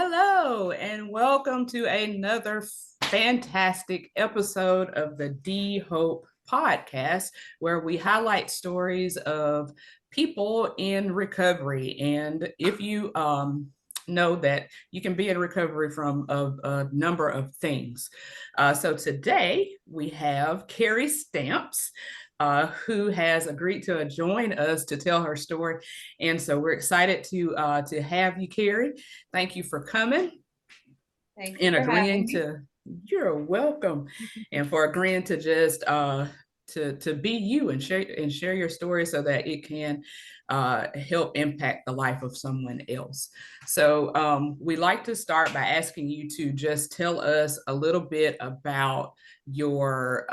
Hello, and welcome to another fantastic episode of the D Hope podcast, where we highlight stories of people in recovery. And if you know that you can be in recovery from a number of things. So today we have Carrie Stamps. Who has agreed to join us to tell her story, and so we're excited to have you, Carrie. Thank you for coming Thank you and for agreeing having me. to. You're welcome, and for agreeing to just to be you and share your story so that it can help impact the life of someone else. So we like to start by asking you to just tell us a little bit about your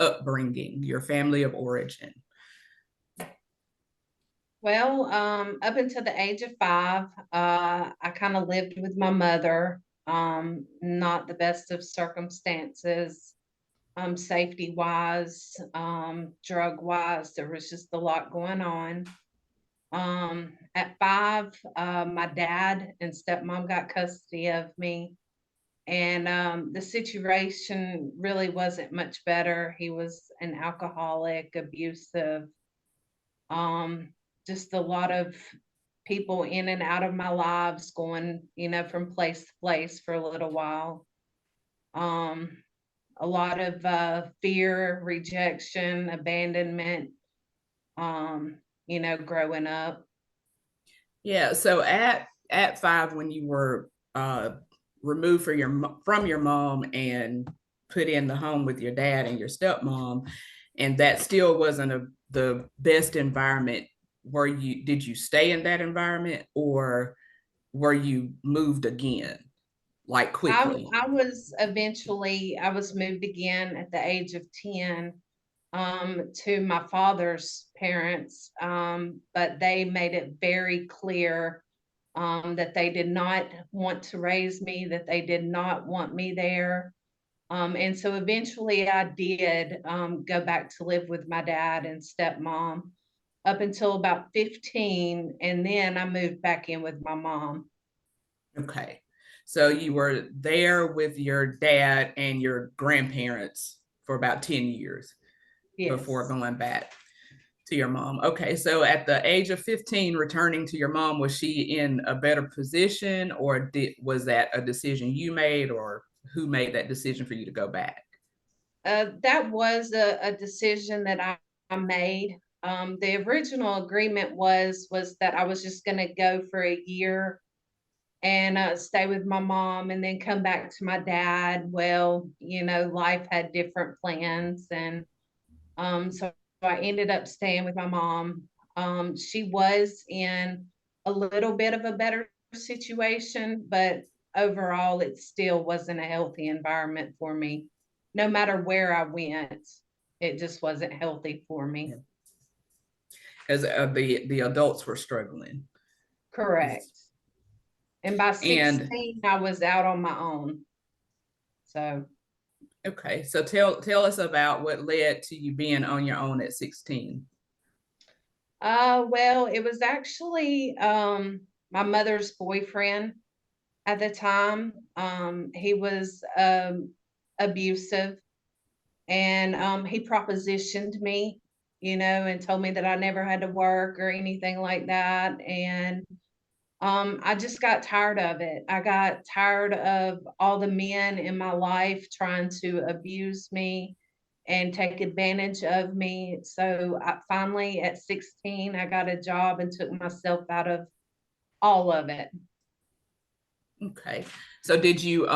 upbringing, your family of origin. Well, up until the age of 5, I kind of lived with my mother. Not the best of circumstances, safety wise, drug wise. There was just a lot going on. At 5, my dad and stepmom got custody of me, and the situation really wasn't much better. He was an alcoholic, abusive. um just a lot of people in and out of my lives, going from place to place for a little while. um a lot of fear, rejection, abandonment, growing up. Yeah. So at 5, when you were removed from your mom and put in the home with your dad and your stepmom, and that still wasn't the best environment. Did you stay in that environment, or were you moved again, like I quickly? I was eventually I was moved again at the age of 10, to my father's parents, but they made it very clear that they did not want to raise me, that they did not want me there. And so eventually I did go back to live with my dad and stepmom up until about 15, and then I moved back in with my mom. Okay. So you were there with your dad and your grandparents for about 10 years before Yes. going back to your mom. Okay, so at the age of 15, returning to your mom, was she in a better position, or was that a decision you made, or who made that decision for you to go back? That was a decision that I made. The original agreement was that I was just going to go for a year and stay with my mom and then come back to my dad. Well, life had different plans, and so I ended up staying with my mom. She was in a little bit of a better situation, but overall, it still wasn't a healthy environment for me. No matter where I went, it just wasn't healthy for me. As the adults were struggling. Correct. And by And 16, I was out on my own. So, okay, so tell us about what led to you being on your own at 16. well, it was actually my mother's boyfriend at the time. He was abusive, and he propositioned me, and told me that I never had to work or anything like that. And I just got tired of it. I got tired of all the men in my life trying to abuse me and take advantage of me. So finally, at 16, I got a job and took myself out of all of it. Okay. So did you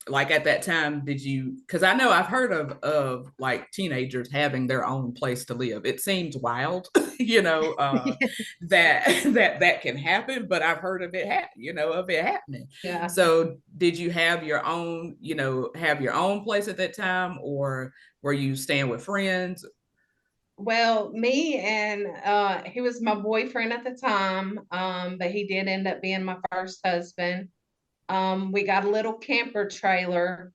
like at that time, did you, because I know I've heard of like teenagers having their own place to live. It seems wild, you know, that that can happen, but I've heard of of it happening. Yeah. So did you have your own, have your own place at that time, or were you staying with friends? Well, me and he was my boyfriend at the time, but he did end up being my first husband. We got a little camper trailer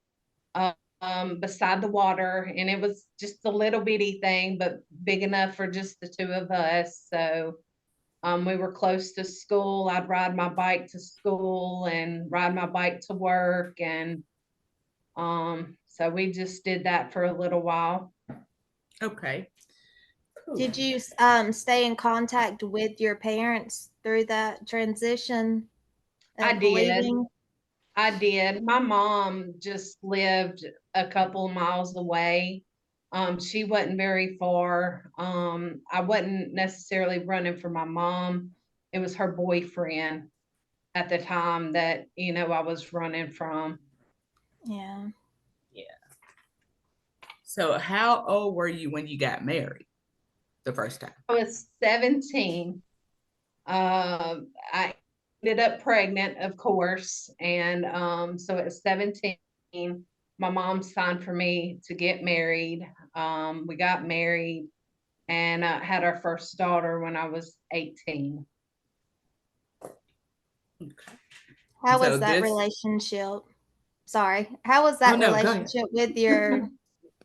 uh, beside the water, and it was just a little bitty thing, but big enough for just the two of us. So We were close to school. I'd ride my bike to school and ride my bike to work. And so we just did that for a little while. Okay. Cool. Did you stay in contact with your parents through that transition I of did. leaving? I did. My mom just lived a couple miles away. She wasn't very far. I wasn't necessarily running for my mom. It was her boyfriend at the time that, I was running from. Yeah. So how old were you when you got married the first time? I was 17. I ended up pregnant, of course. And so at 17, my mom signed for me to get married. We got married and had our first daughter when I was 18. Okay. How So was that this- relationship? Sorry. How was Oh, that no, go ahead. relationship with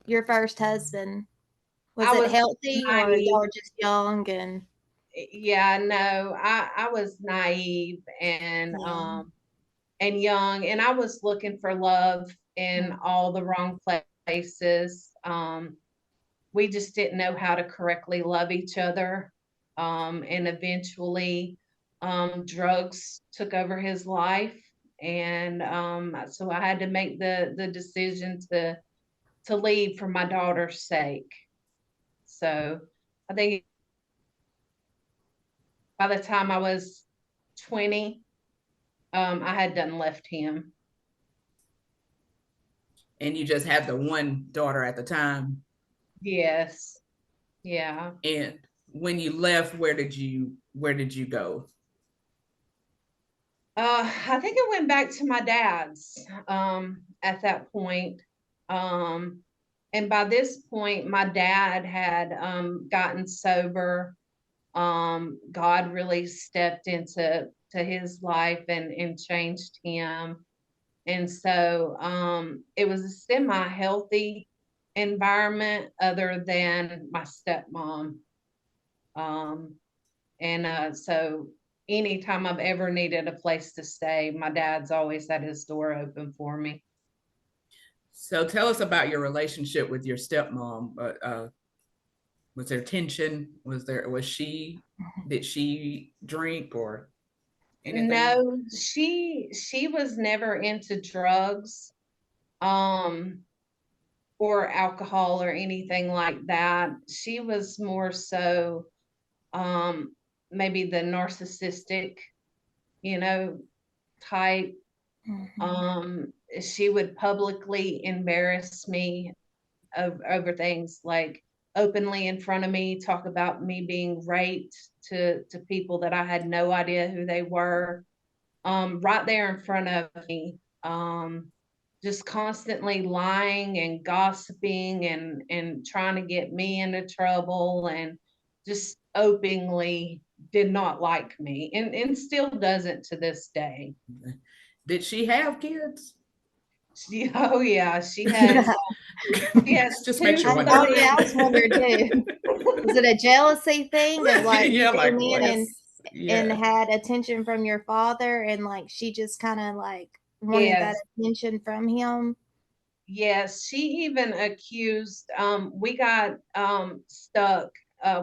your first husband? Was I it was healthy or naive. y'all were just young and Yeah, no, I was naive yeah. and young, and I was looking for love in all the wrong places. We just didn't know how to correctly love each other. And eventually, drugs took over his life. And so I had to make the decision to leave for my daughter's sake. So I think by the time I was 20, I had done left him. And you just had the one daughter at the time. Yes. Yeah. And when you left, where did you go? I think I went back to my dad's at that point. And by this point, my dad had gotten sober. God really stepped into his life and changed him. And so it was a semi-healthy environment other than my stepmom. So anytime I've ever needed a place to stay, my dad's always had his door open for me. So tell us about your relationship with your stepmom. Was there tension? Did she drink or anything? No, she was never into drugs, um, or alcohol or anything like that. She was more so maybe the narcissistic, you know, type. She would publicly embarrass me over things like openly in front of me, talk about me being raped to people that I had no idea who they were, right there in front of me. Just constantly lying and gossiping and trying to get me into trouble, and just openly did not like me, and still doesn't to this day. Did she have kids? Oh yeah, she has Just make sure. I thought, yeah, I was wondering too. Was it a jealousy thing of like Yeah, you like came in what? and Yeah. had attention from your father and like she just kind of like wanted that Yes. attention from him? Yes, she even accused, we got stuck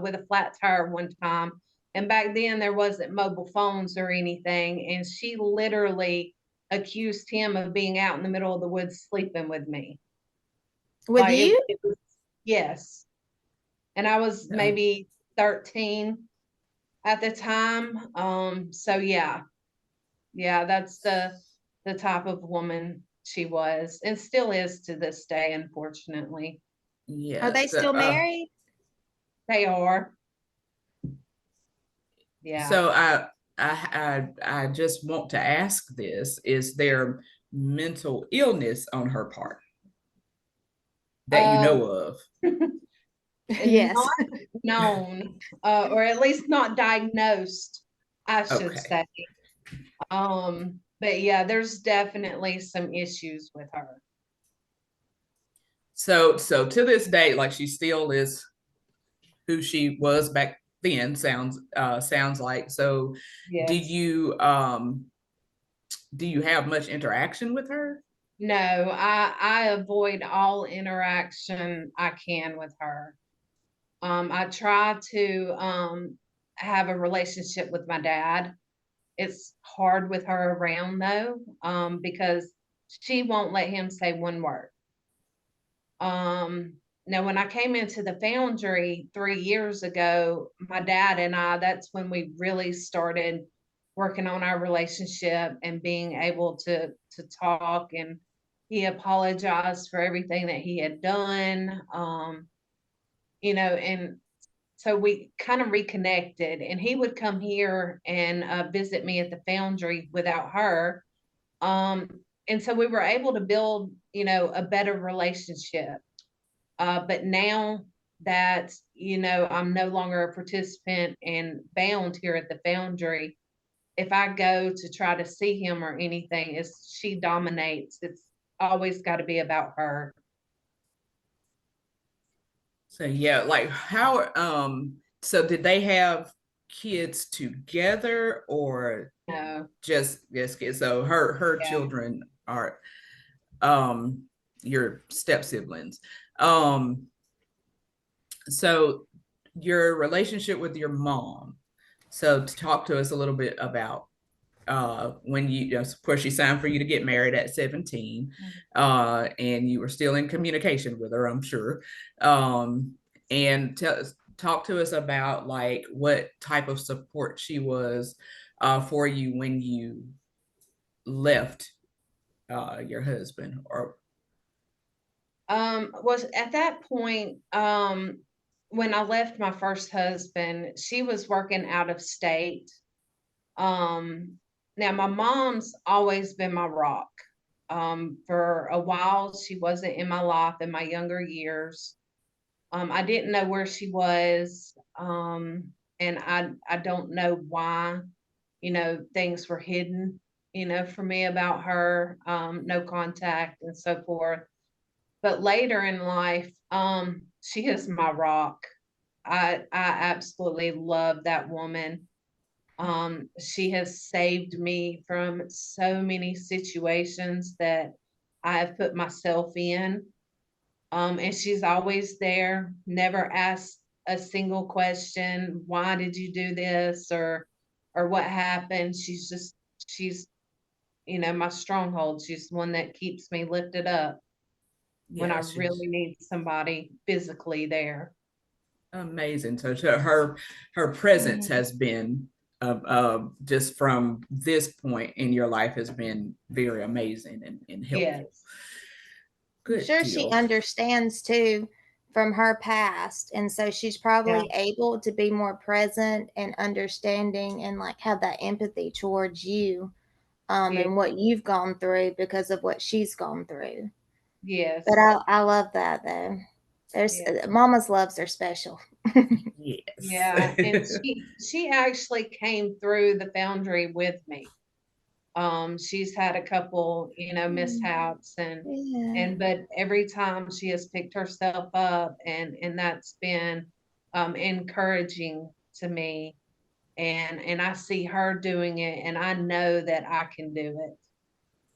with a flat tire one time. And back then there wasn't mobile phones or anything. And she literally accused him of being out in the middle of the woods sleeping with me. With Like you? it was, yes. And I was No. maybe 13 at the time. So yeah. Yeah, that's the type of woman she was and still is to this day, unfortunately. Yeah. Are they So, still married? They are. Yeah. so I just want to ask this: is there mental illness on her part that you know of? Yes. Not known, or at least not diagnosed, I should Okay. say. But yeah, there's definitely some issues with her. So to this day, like she still is who she was back then, sounds like. So do Yes. you have much interaction with her? No, I avoid all interaction I can with her. I try to have a relationship with my dad. It's hard with her around though, because she won't let him say one word. Now, when I came into the foundry 3 years ago, my dad and I, that's when we really started working on our relationship and being able to talk. And he apologized for everything that he had done. And so we kind of reconnected. And he would come here and visit me at the foundry without her. Um, and so we were able to build, a better relationship. But now that, I'm no longer a participant and bound here at the foundry, if I go to try to see him or anything, she dominates. It's always got to be about her. So yeah, like how so did they have kids together or No, just kids? So her yeah. children are um your step siblings. Um so your relationship with your mom. So to talk to us a little bit about when of course she signed for you to get married at 17, and you were still in communication with her, I'm sure. And talk to us about like what type of support she was for you when you left your husband or Was at that point, when I left my first husband, she was working out of state. Um, Now my mom's always been my rock. For a while, she wasn't in my life in my younger years. I didn't know where she was, and I don't know why, things were hidden, for me about her, no contact and so forth. But later in life, she is my rock. I absolutely love that woman. She has saved me from so many situations that I have put myself in. And she's always there, never asked a single question, why did you do this or what happened? She's my stronghold. She's the one that keeps me lifted up when I yeah, she's really need somebody physically there. amazing. So her presence Mhm. has been just from this point in your life has been very amazing and helpful. Yes. I'm Good sure she deal. understands too from her past. And so she's Yeah. probably able to be more present and understanding and like have that empathy towards you Yeah. and what you've gone through because of what she's gone through. But Yes. I love that though. There's Yeah. mama's loves are special. Yes. Yeah. And she actually came through the foundry with me. She's had a couple, mishaps Yeah. but every time she has picked herself up and that's been encouraging to me. And I see her doing it and I know that I can do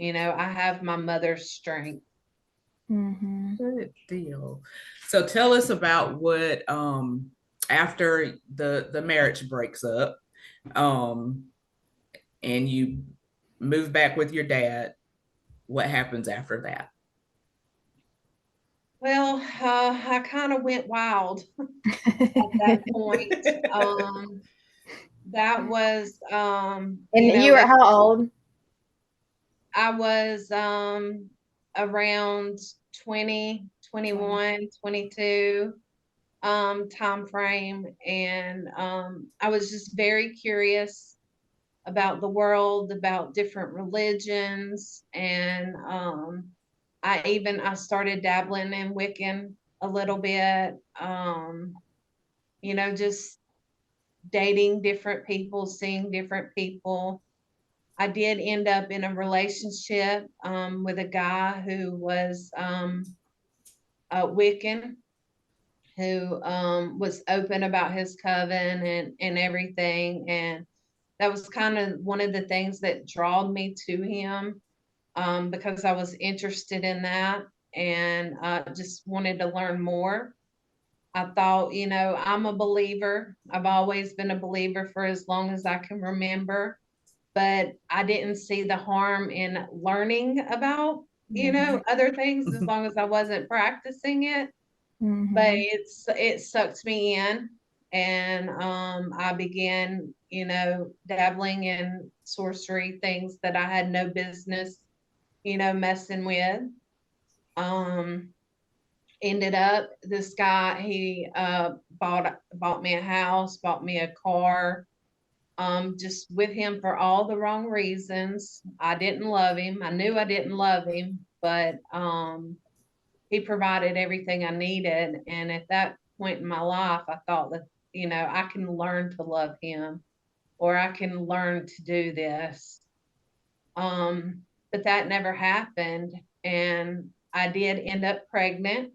it. I have my mother's strength. Mm-hmm. Good deal. So tell us about what after the marriage breaks up, um and you move back with your dad, what happens after that? Well, I kind of went wild at that point. Um, that was, And you were it how old? I was around 20, 20. 21, 22 time frame. And I was just very curious about the world, about different religions. And I started dabbling in Wiccan a little bit. Just dating different people, seeing different people. I did end up in a relationship with a guy who was Wiccan, who was open about his coven and everything. And that was kind of one of the things that drawed me to him, because I was interested in that and just wanted to learn more. I thought, I'm a believer. I've always been a believer for as long as I can remember, but I didn't see the harm in learning about, other things as long as I wasn't practicing it. But Mhm. it sucked me in, and I began, dabbling in sorcery, things that I had no business, messing with. Um, Ended up, this guy, he bought me a house, bought me a car, just with him for all the wrong reasons. I didn't love him. I knew I didn't love him, but he provided everything I needed. And at that point in my life, I thought that, I can learn to love him, or I can learn to do this. But that never happened. And I did end up pregnant.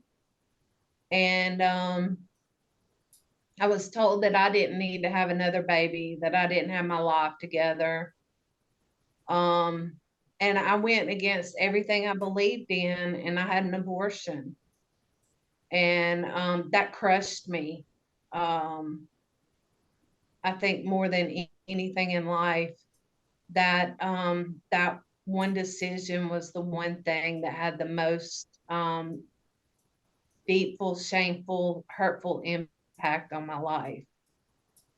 And I was told that I didn't need to have another baby, that I didn't have my life together. Um, and I went against everything I believed in, and I had an abortion. And that crushed me. Um, I think more than anything in life, that one decision was the one thing that had the most deepful, shameful, hurtful impact on my life.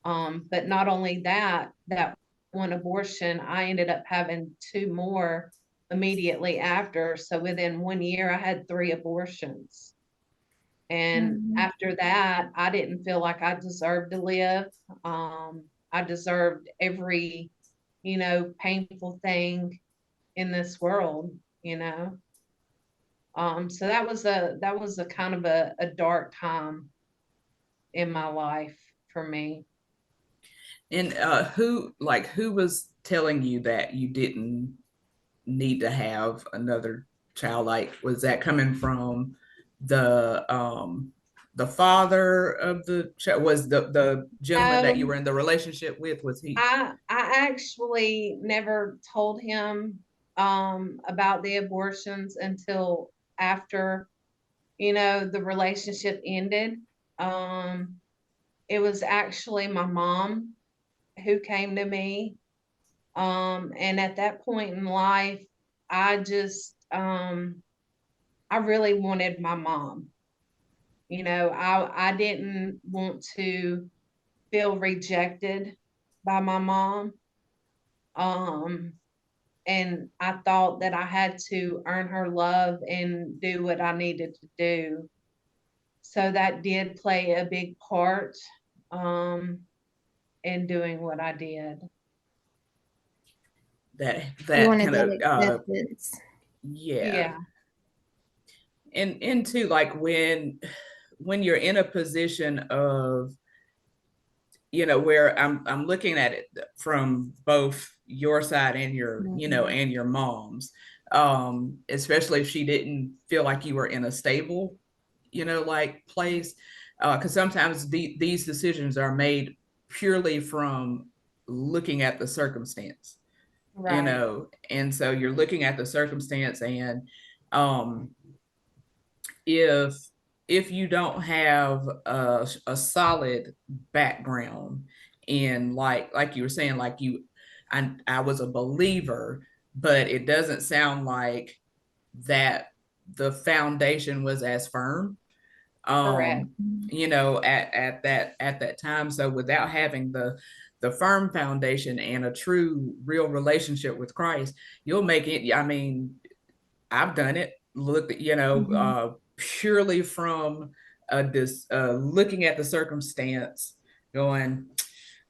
But not only that, that one abortion, I ended up having two more immediately after. So within 1 year, I had three abortions. And Mhm. after that, I didn't feel like I deserved to live. I deserved every, painful thing in this world. So that was a kind of a dark time in my life for me. And who was telling you that you didn't need to have another child? Like, was that coming from the father of the child? Was the gentleman that you No, were in the relationship with, was he? I actually never told him about the abortions until after, the relationship ended. Um, it was actually my mom who came to me. And at that point in life, I just I really wanted my mom. I didn't want to feel rejected by my mom. Um, and I thought that I had to earn her love and do what I needed to do. So that did play a big part um, in doing what I did. That You that wanted kind of that acceptance. yeah. Yeah, And too, like when you're in a position of, where I'm looking at it from both your side and your, Mhm. and your mom's, especially if she didn't feel like you were in a stable, like place. Because sometimes these decisions are made purely from looking at the circumstance, right, and so you're looking at the circumstance. And um if if you don't have a solid background in, like you were saying, like I was a believer, but it doesn't sound like that the foundation was as firm, correct. um at that time. So without having the firm foundation and a true real relationship with Christ, you'll make it. I mean, I've done it. Look, Mhm. purely from this looking at the circumstance, going,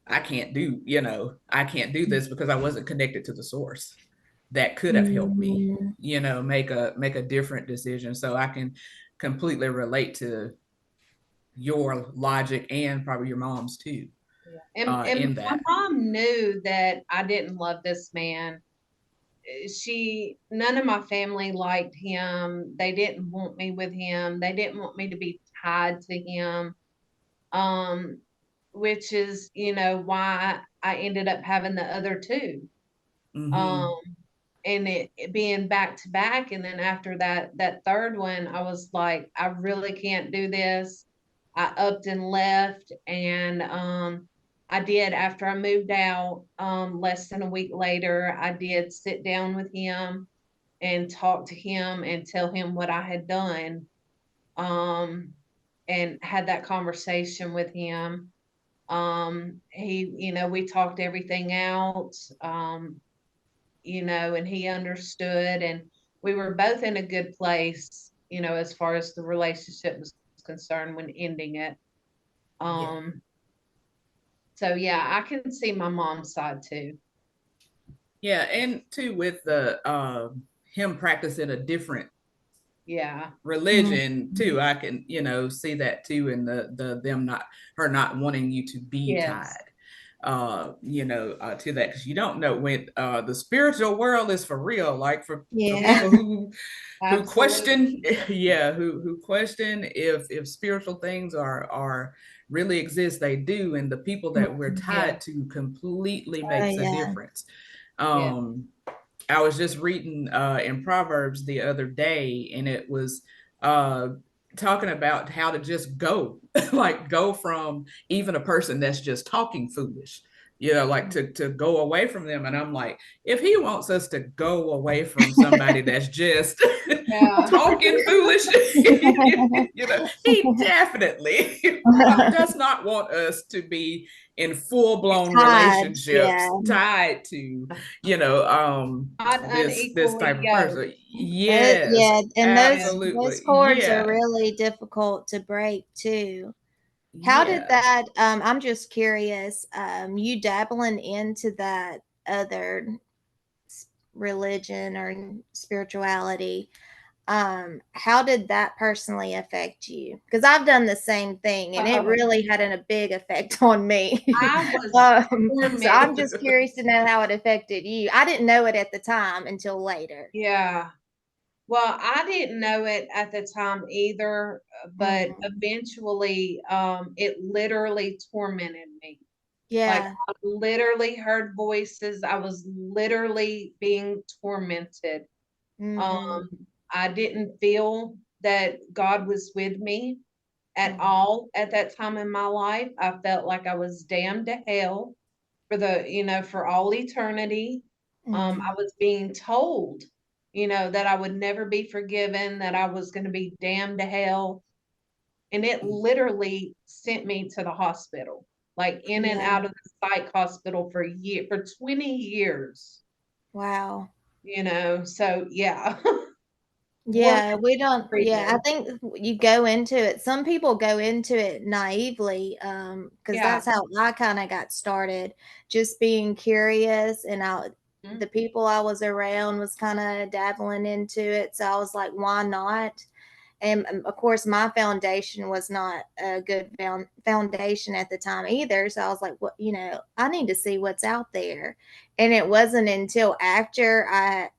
I can't do this because I wasn't connected to the source that could have helped me, Mhm. make a different decision. So I can completely relate to your logic and probably your mom's too, Yeah. And in my that. mom knew that I didn't love this man. None of my family liked him. They didn't want me with him. They didn't want me to be tied to him, which is, why I ended up having the other two. Mm-hmm. Um, and it being back to back. And then after that third one, I was like, I really can't do this. I upped and left. And I did, after I moved out, less than a week later, I did sit down with him and talk to him and tell him what I had done. And had that conversation with him. He, we talked everything out. And he understood, and we were both in a good place, as far as the relationship was concerned when ending it. Yeah. So yeah, I can see my mom's side too. Yeah, and too with the him practicing a different Yeah. religion too. I can, see that too in the them not her not wanting you to be Yes. tied to that, because you don't know when the spiritual world is for real, like for Yeah. people who question Absolutely. who question if spiritual things are really exist. They do, and the people that we're Yeah. tied to completely Oh, makes a yeah. difference. Yeah. I was just reading in Proverbs the other day, and it was uh, talking about how to just go, like go from even a person that's just talking foolish, like to go away from them. And I'm like, if he wants us to go away from somebody that's just Yeah. talking foolish, he definitely does not want us to be in full-blown Tied, yeah. relationships tied to Not this type unequally of yoked. person. Yes, Yeah, and those absolutely. cords are Yeah. really difficult to break too. How did Yeah. that I'm just curious, you dabbling into that other religion or spirituality, how did that personally affect you? Because I've done the same thing and it really had a big effect on me. I was So I'm tormented. just curious to know how it affected you. I didn't know it at the time until later. Yeah. Well, I didn't know it at the time either, but Mhm. eventually, it literally tormented me. Like, Yeah. I literally heard voices. I was literally being tormented. Mhm. Um, I didn't feel that God was with me at Mhm. all at that time in my life. I felt like I was damned to hell for all eternity. I Mhm. was being told, that I would never be forgiven, that I was going to be damned to hell. And it literally sent me to the hospital, like in and Yeah. out of the psych hospital for 20 years, Wow. So yeah. Work Yeah, we don't. Yeah, I everything. think you go into it. Some people go into it naively, because Yeah. that's how I kind of got started, just being curious. And the Mhm. people I was around was kind of dabbling into it, so I was like, why not? And of course, my foundation was not a good foundation at the time either. So I was like, what, I need to see what's out there. And it wasn't until after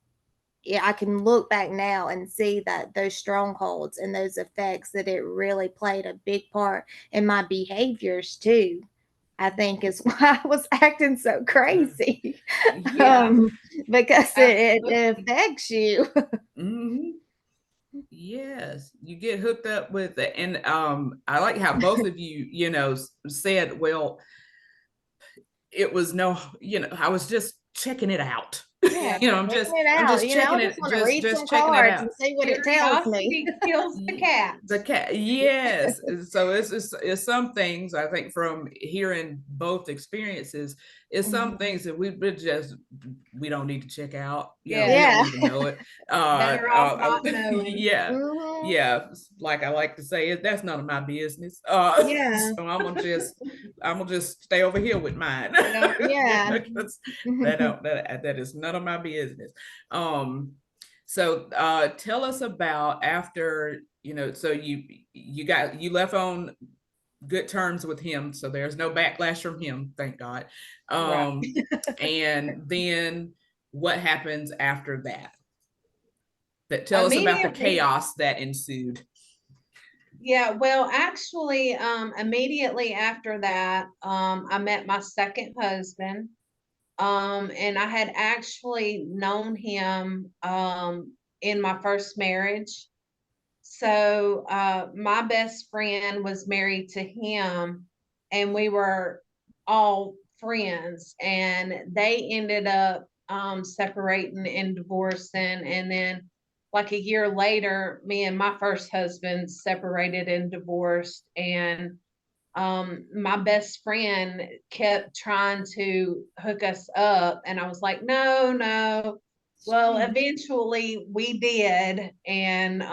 yeah, I can look back now and see that those strongholds and those effects that it really played a big part in my behaviors too. I think is why I was acting so crazy, Yeah. because it Absolutely. affects you. Hmm. Yes, you get hooked up with it. And I like how both of you, said, well, it was no, I was just checking it out. Yeah, I'm checking just it I'm out. just checking I just it, want to read some just checking it cards out. and see what it tells me. Curiosity kills the cat. The cat, yes. So it's some things, I think, from hearing both experiences, is some Mhm. things that we don't need to check out. We Yes. don't Yeah. need to know it. Better off not knowing. Yeah, Hmm. yeah. Like I like to say, that's none of my business. Yeah. So I'm gonna just stay over here with mine. Yeah. 'Cause that is none of my business. Um, so tell us about after, so you left on good terms with him, so there's no backlash from him, thank God. Right. And then what happens after that? Tell us about the Immediately, chaos that ensued. Yeah, well, actually, immediately after that, I met my second husband. And I had actually known him in my first marriage. So my best friend was married to him, and we were all friends, and they ended up separating and divorcing. And then, like a year later, me and my first husband separated and divorced. And my best friend kept trying to hook us up, and I was like, no, no. Well, Strange. eventually we did, and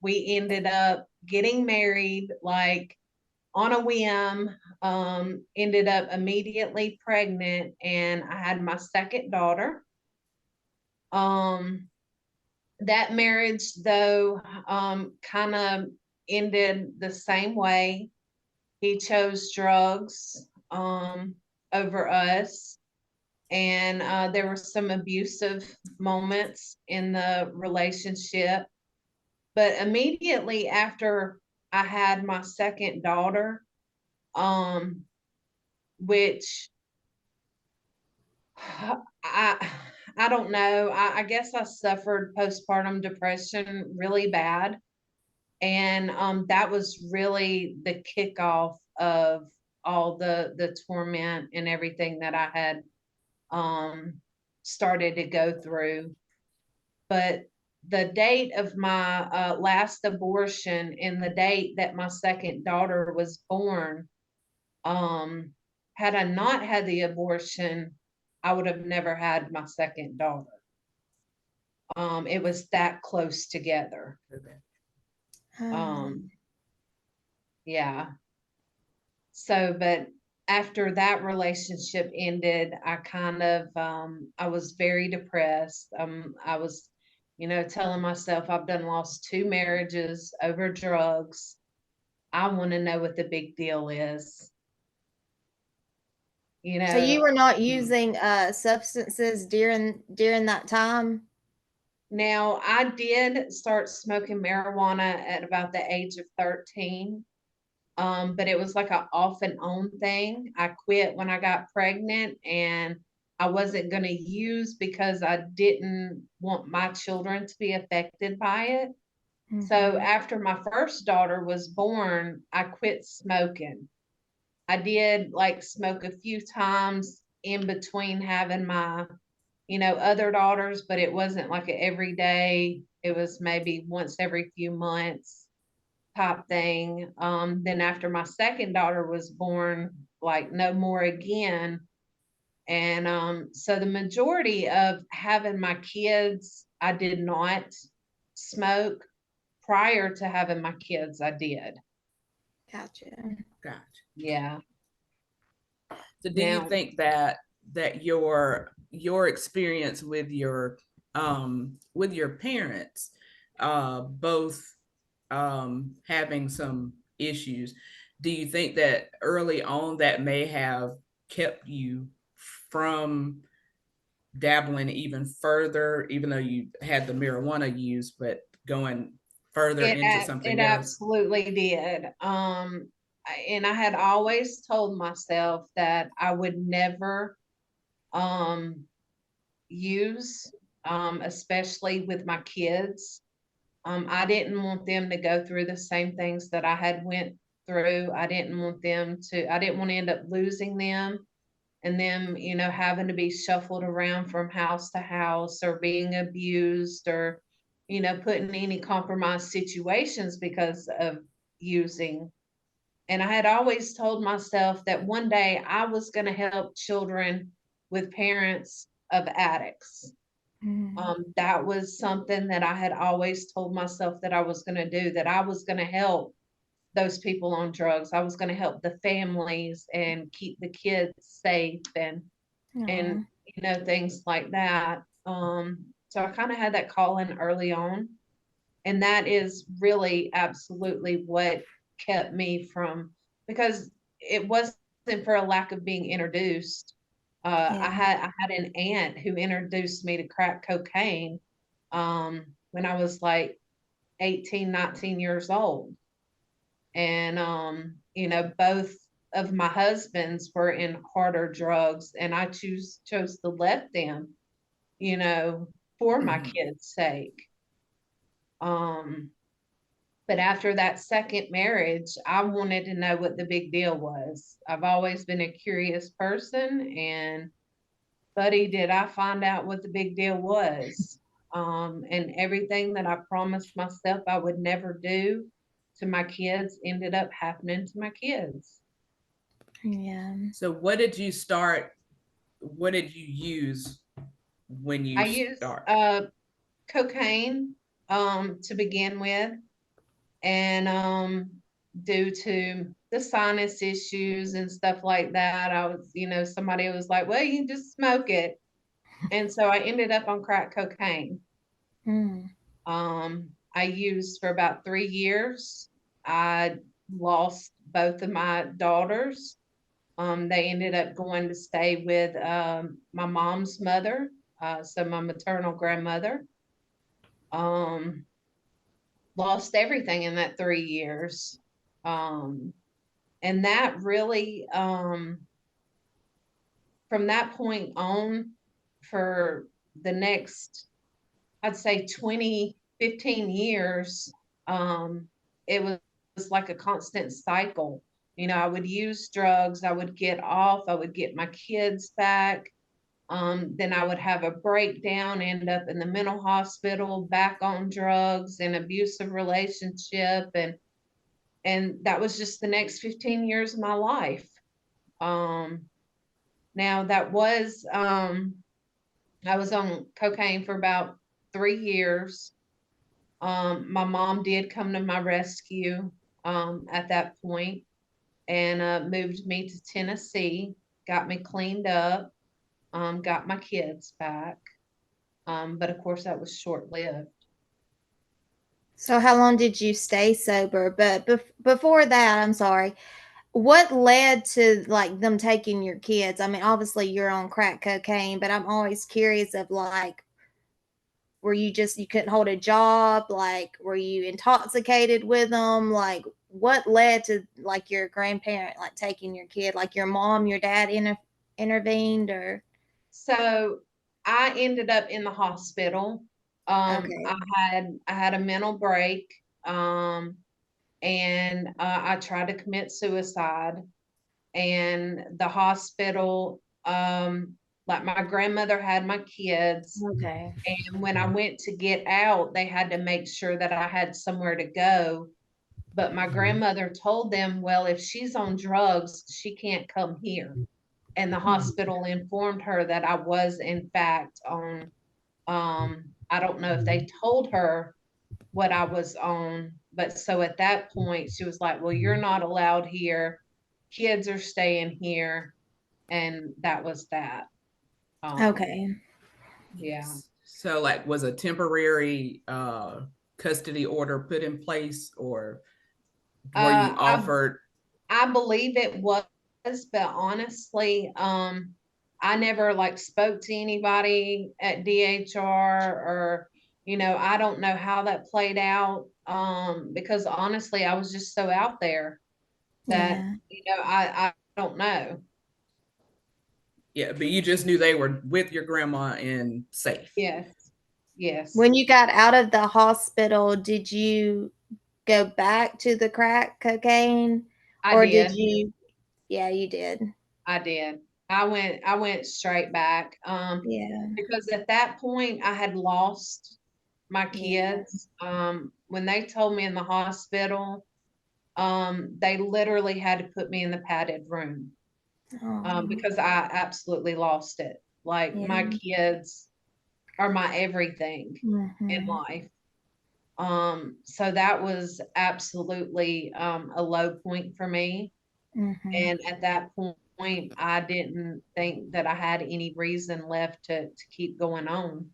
we ended up getting married like on a whim. Ended up immediately pregnant, and I had my second daughter. um that marriage, though, kind of ended the same way. He chose drugs over us, and there were some abusive moments in the relationship. But immediately after I had my second daughter, um, which I I don't know. I guess I suffered postpartum depression really bad. And that was really the kickoff of all the torment and everything that I had um started to go through. But the date of my last abortion and the date that my second daughter was born, um had I not had the abortion, I would have never had my second daughter. It was that close together. Um, um yeah. So, but after that relationship ended, I kind of I was very depressed. I was, telling myself I've done lost two marriages over drugs. I want to know what the big deal is. You so you know, were not um, using substances during that time? now I did start smoking marijuana at about the age of 13. But it was like a off and on thing. I quit when I got pregnant, and I wasn't going to use because I didn't want my children to be affected by it. So Mhm. after my first daughter was born, I quit smoking. I did like smoke a few times in between having my, other daughters, but it wasn't like a every day. It was maybe once every few months type thing. Then after my second daughter was born, like no more again. And so the majority of having my kids, I did not smoke. Prior to having my kids, I did. Gotcha. Gotcha. Yeah. So do you Now, think that your experience with your parents, both having some issues, do you think that early on that may have kept you from dabbling even further, even though you had the marijuana use, but going further into it something else? absolutely did. And I had always told myself that I would never um use, especially with my kids. I didn't want them to go through the same things that I had went through. I didn't want to end up losing them, and them, having to be shuffled around from house to house, or being abused, or, put in any compromised situations because of using. And I had always told myself that one day I was going to help children with parents of addicts. Mhm. That was something that I had always told myself that I was going to do, that I was going to help those people on drugs. I was going to help the families and keep the kids safe, and Aw. things like that. So I kind of had that calling early on, and that is really absolutely what kept me from, because it wasn't for a lack of being introduced. Yeah. I had an aunt who introduced me to crack cocaine when I was like 18, 19 years old. And, both of my husbands were in harder drugs, and I chose to let them, for my Mhm. kids' sake. Um, but after that second marriage, I wanted to know what the big deal was. I've always been a curious person, and buddy, did I find out what the big deal was. And everything that I promised myself I would never do to my kids ended up happening to my kids. Yeah. So what did you use when I you used start? cocaine to begin with, and due to the sinus issues and stuff like that, I was, somebody was like, well, you can just smoke it. And so I ended up on crack cocaine. Mm. I used for about 3 years. I lost both of my daughters. They ended up going to stay with my mom's mother, so my maternal grandmother. Um, Lost everything in that 3 years. Um, and that really, from that point on, for the next, I'd say 20, 15 years, it was like a constant cycle. I would use drugs, I would get off, I would get my kids back. Then I would have a breakdown, end up in the mental hospital, back on drugs, and abusive relationship, and that was just the next 15 years of my life. Um, Now that was I was on cocaine for about 3 years. My mom did come to my rescue at that point, and moved me to Tennessee, got me cleaned up, got my kids back. But of course, that was short lived. So how long did you stay sober? But before that, I'm sorry. What led to like them taking your kids? I mean, obviously you're on crack cocaine, but I'm always curious of like, were you just you couldn't hold a job? Like, were you intoxicated with them? Like, what led to like your grandparent like taking your kid? Like your mom, your dad intervened, or So I ended up in the hospital. okay, I had a mental break, and I tried to commit suicide. And the hospital, like my grandmother had my kids, okay, and when I went to get out, they had to make sure that I had somewhere to go. But my grandmother told them, well, if she's on drugs, she can't come here. And the hospital informed her that I was, in fact, on, I don't know if they told her what I was on, but so at that point, she was like, well, you're not allowed here. Kids are staying here. And that was that. Um, okay. yeah. So like was a temporary custody order put in place, or were you Uh, I offered? I believe it was, but honestly, I never like spoke to anybody at DHR, or, I don't know how that played out. Because honestly, I was just so out there that, Yeah. I don't know. Yeah, but you just knew they were with your grandma and safe. Yes. Yes, When you got out of the hospital, did you go back to the crack cocaine, I or did did. you? Yeah, you did. I did. I went straight back. Yeah. Because at that point I had lost my Yeah. kids. When they told me in the hospital, they literally had to put me in the padded room, Oh, because I absolutely lost it. Like, my yeah. kids are my everything in Mhm. life. So that was absolutely a low point for me. Mhm. And at that point, I didn't think that I had any reason left to keep going on.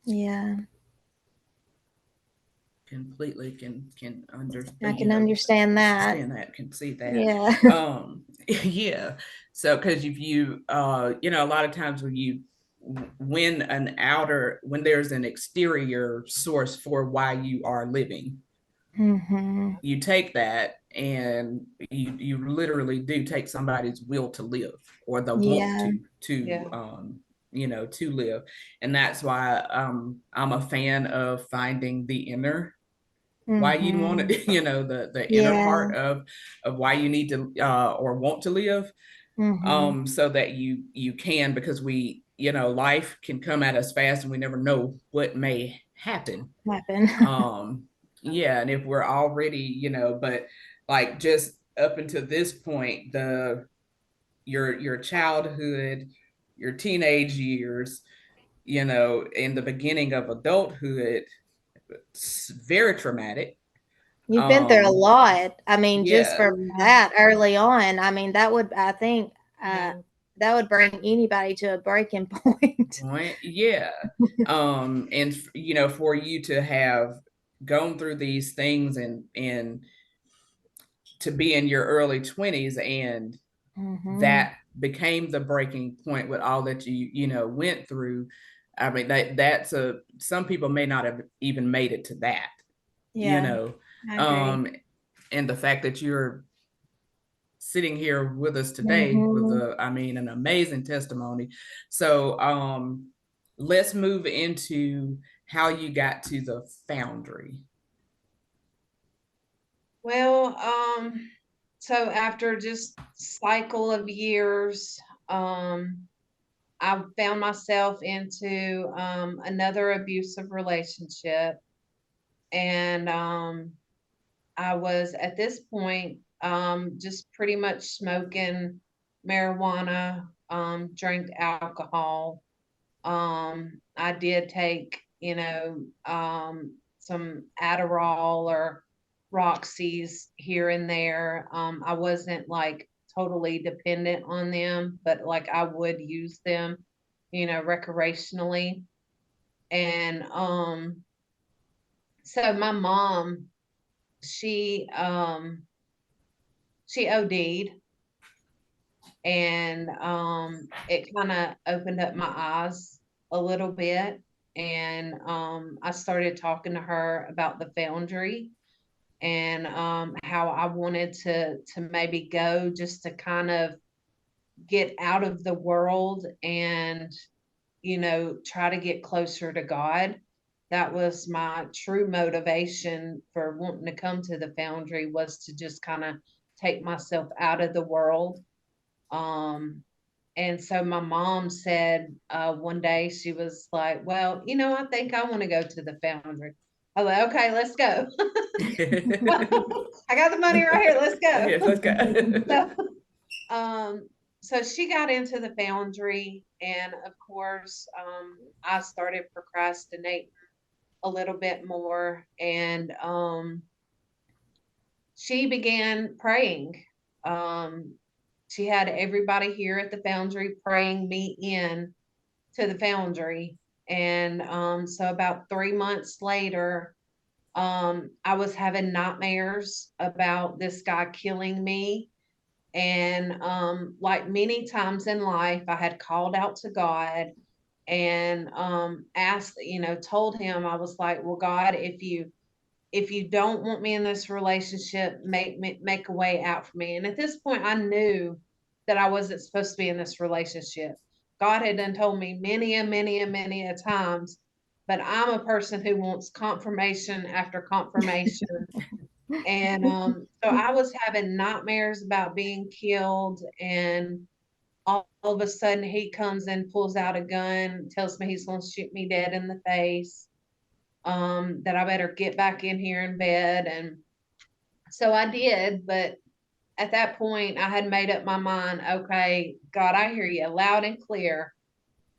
Yeah. Completely can I understand, can understand that. understand that, can see that. Yeah. Yeah. So because if you a lot of times when there's an exterior source for why you are living, Mhm. You take that and you literally do take somebody's will to live, or the want Yeah. to Yeah. to live. And that's why I'm a fan of finding the inner why you want Mhm. it, the inner Yeah. part of why you need to or want to live, Mhm. so that you can, because life can come at us fast and we never know what may happen. Happen. um yeah, and if we're already, but like just up until this point, your childhood, your teenage years, in the beginning of adulthood, it's very traumatic. You've been through a um lot. I mean, just yeah, from Yeah. that early on, I mean, that would, I think, uh, Yeah. that would bring anybody to a breaking point. point, yeah. And for you to have gone through these things and to be in your early 20s, and Mhm. that became the breaking point with all that went through. I mean, that's a some people may not have even made it to that, you Yeah, know I agree. um and the fact that you're sitting here with us today with Mhm. an amazing testimony. So let's move into how you got to the Foundry. Well, so after just cycle of years, I found myself into another abusive relationship, and I was at this point just pretty much smoking marijuana, drank alcohol. I did take, some Adderall or Roxy's here and there. I wasn't like totally dependent on them, but like I would use them, recreationally. And so my mom, she she OD'd, and it kind of opened up my eyes a little bit, and I started talking to her about the Foundry, and how I wanted to maybe go just to kind of get out of the world and try to get closer to God. That was my true motivation for wanting to come to the Foundry, was to just kind of take myself out of the world. um and so my mom said, one day, she was like, well, I think I want to go to the Foundry. I was like, okay, let's go. I got the money right here. Let's Yes, let's go. go. So, so she got into the Foundry, and of course, I started procrastinating a little bit more, and she began praying. Um, she had everybody here at the Foundry praying me in to the Foundry. And so about 3 months later, I was having nightmares about this guy killing me. And like many times in life, I had called out to God and asked, told him, I was like, well, God, if you don't want me in this relationship, make a way out for me. And at this point, I knew that I wasn't supposed to be in this relationship. God had done told me many and many and many a times, but I'm a person who wants confirmation after confirmation. And so I was having nightmares about being killed, and all of a sudden he comes and pulls out a gun, tells me he's going to shoot me dead in the face, that I better get back in here in bed. And so I did, but at that point I had made up my mind, okay, God, I hear you loud and clear.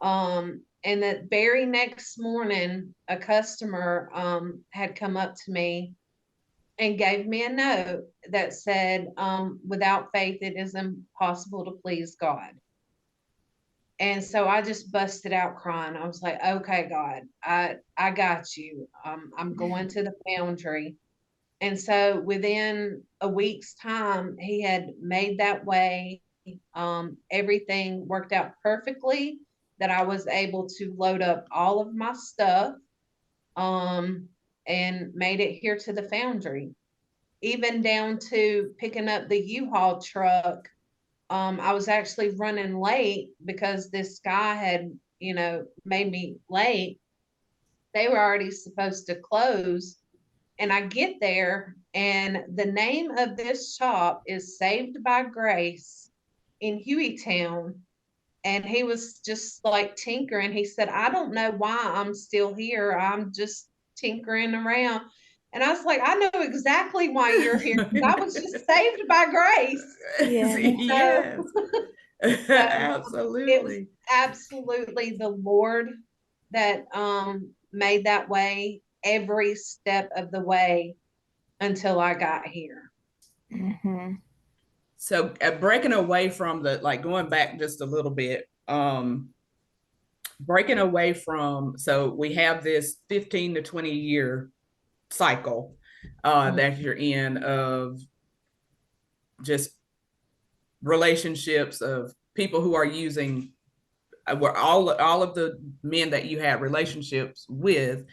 And the very next morning, a customer had come up to me and gave me a note that said, without faith, it is impossible to please God. And so I just busted out crying. I was like, okay, God, I got you. I'm going to the Foundry. And so within a week's time, he had made that way. Everything worked out perfectly, that I was able to load up all of my stuff. Um, and made it here to the foundry, even down to picking up the U-Haul truck. I was actually running late because this guy had, made me late. They were already supposed to close. And I get there, and the name of this shop is Saved by Grace in Hueytown. And he was just like tinkering. He said, I don't know why I'm still here. I'm just tinkering around. And I was like, I know exactly why you're here. I was just saved by grace. Yeah. Yes. So it was Absolutely. absolutely the Lord that made that way every step of the way until I got here. Mm-hmm. So breaking away from the, like, going back just a little bit, breaking away from, so we have this 15 to 20 year cycle that you're in of just relationships of people who are using, where all of the men that you had relationships with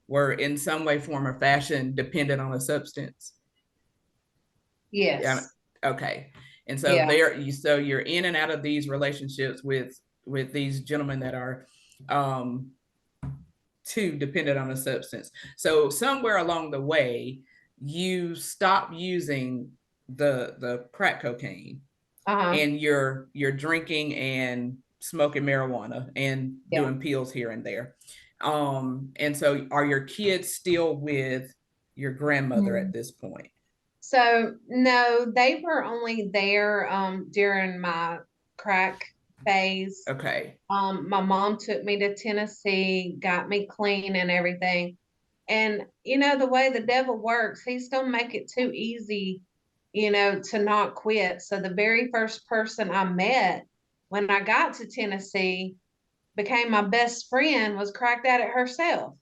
were in some way, form, or fashion dependent on a substance. Yeah. Yes. Okay. And so Yeah. so you're in and out of these relationships with these gentlemen that are too dependent on a substance. So somewhere along the way, you stop using the crack cocaine, Uh-huh. and you're drinking and smoking marijuana and Yeah. doing pills here and there. And so are your kids still with your grandmother at this point? So no, they were only there during my crack phase. Okay. My mom took me to Tennessee, got me clean and everything. And the way the devil works, he's gonna make it too easy, to not quit. So the very first person I met when I got to Tennessee became my best friend was cracked at it herself.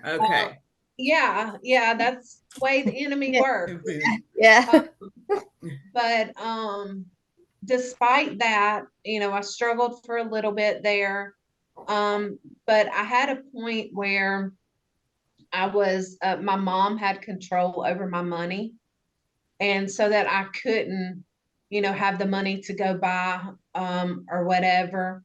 Okay. Yeah, that's the way the enemy Yeah. works. Yeah. But despite that, I struggled for a little bit there. But I had a point where I was my mom had control over my money, and so that I couldn't, have the money to go buy or whatever.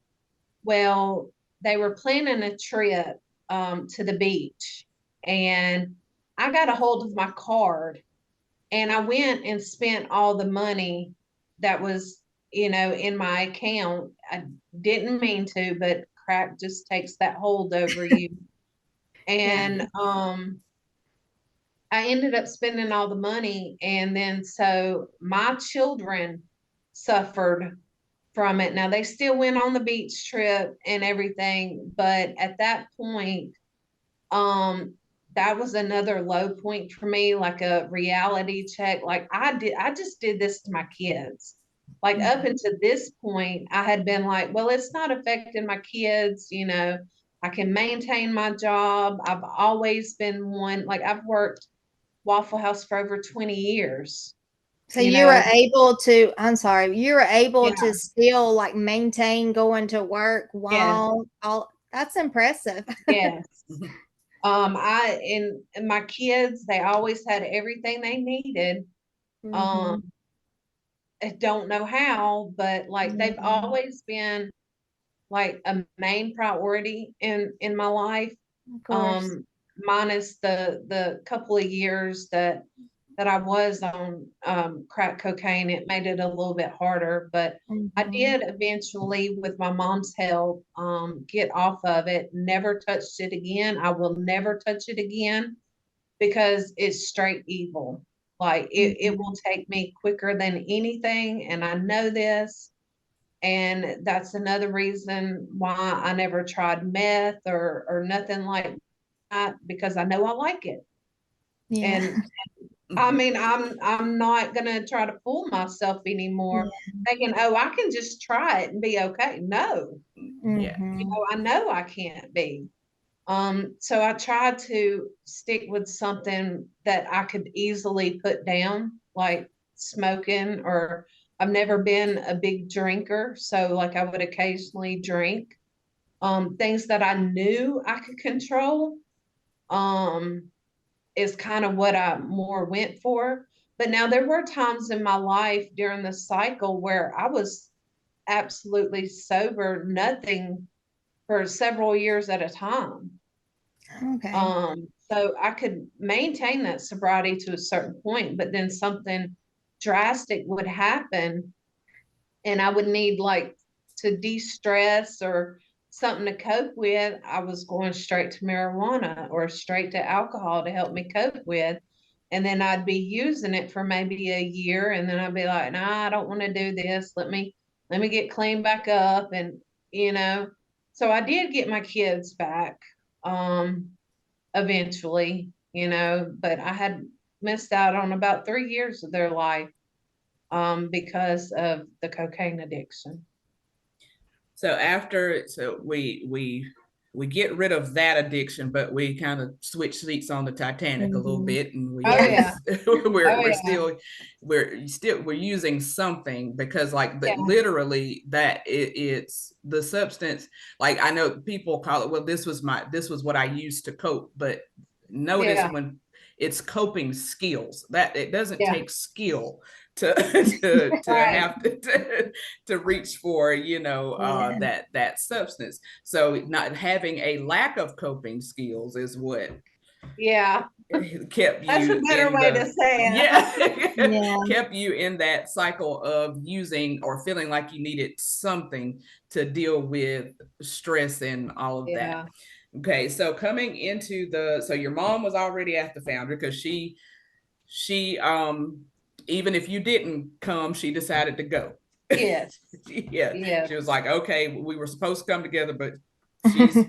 Well, they were planning a trip to the beach, and I got a hold of my card, and I went and spent all the money that was, in my account. I didn't mean to, but crack just takes that hold over you. And I ended up spending all the money, and then so my children suffered from it. Now they still went on the beach trip and everything, but at that point, um, that was another low point for me, like a reality check. Like I just did this to my kids. Like up until this point, I had been like, well, it's not affecting my kids, I can maintain my job. I've always been one, like I've worked Waffle House for over 20 years, So you you were know. able to, I'm sorry, you were able Yeah. to still like maintain going to work Yeah. while all that's impressive. Yes. And my kids, they always had everything they needed. Mhm. Um, I don't know how, but like they've Yeah, always been like a main priority in my life. of course. Minus the couple of years that I was on crack cocaine, it made it a little bit harder, but I Mhm. did eventually, with my mom's help, get off of it. Never touched it again. I will never touch it again because it's straight evil. Like it will Mhm. take me quicker than anything, and I know this. And that's another reason why I never tried meth or nothing like that, because I know I like it. Yeah. And I mean, I'm not gonna try to fool myself anymore, Yeah. thinking, oh, I can just try it and be okay. No, Yeah. Mhm. I know I can't be. So I tried to stick with something that I could easily put down, like smoking, or I've never been a big drinker, so like I would occasionally drink. Things that I knew I could control. Um, is kind of what I more went for. But now there were times in my life during the cycle where I was absolutely sober, nothing for several years at a time. Okay. So I could maintain that sobriety to a certain point, but then something drastic would happen and I would need like to de-stress or something to cope with. I was going straight to marijuana or straight to alcohol to help me cope with. And then I'd be using it for maybe a year and then I'd be like, nah, I don't want to do this. Let me get clean back up. And, so I did get my kids back. Eventually, but I had missed out on about 3 years of their life because of the cocaine addiction. So we get rid of that addiction, but we kind of switch seats on the Titanic a little bit, and we Yes. we're using something because literally it's the substance. Like I know people call it, well, this was what I used to cope, but notice when it's coping skills that it doesn't take skill to have to reach for that substance. So not having a lack of coping skills is what kept That's a you better in way the to say it. kept you in that cycle of using or feeling like you needed something to deal with stress and all of that. Okay, so coming into so your mom was already at the Foundry because she even if you didn't come, she decided to go. Yes. She was like, okay, we were supposed to come together, but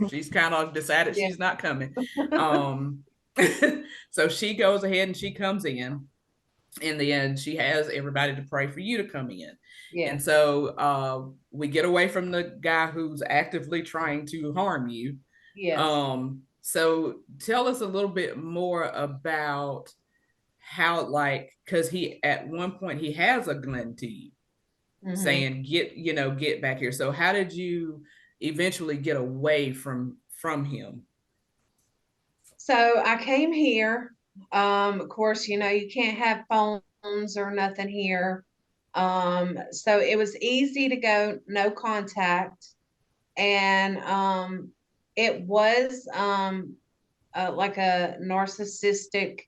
she's kind of decided she's not coming. So she goes ahead and she comes in the end. She has everybody to pray for you to come in. And so we get away from the guy who's actively trying to harm you. So tell us a little bit more about how, because he at one point he has a gun to you, saying get back here. So how did you eventually get away from him? So I came here. Of course, you can't have phones or nothing here. So it was easy to go, no contact. And it was like a narcissistic,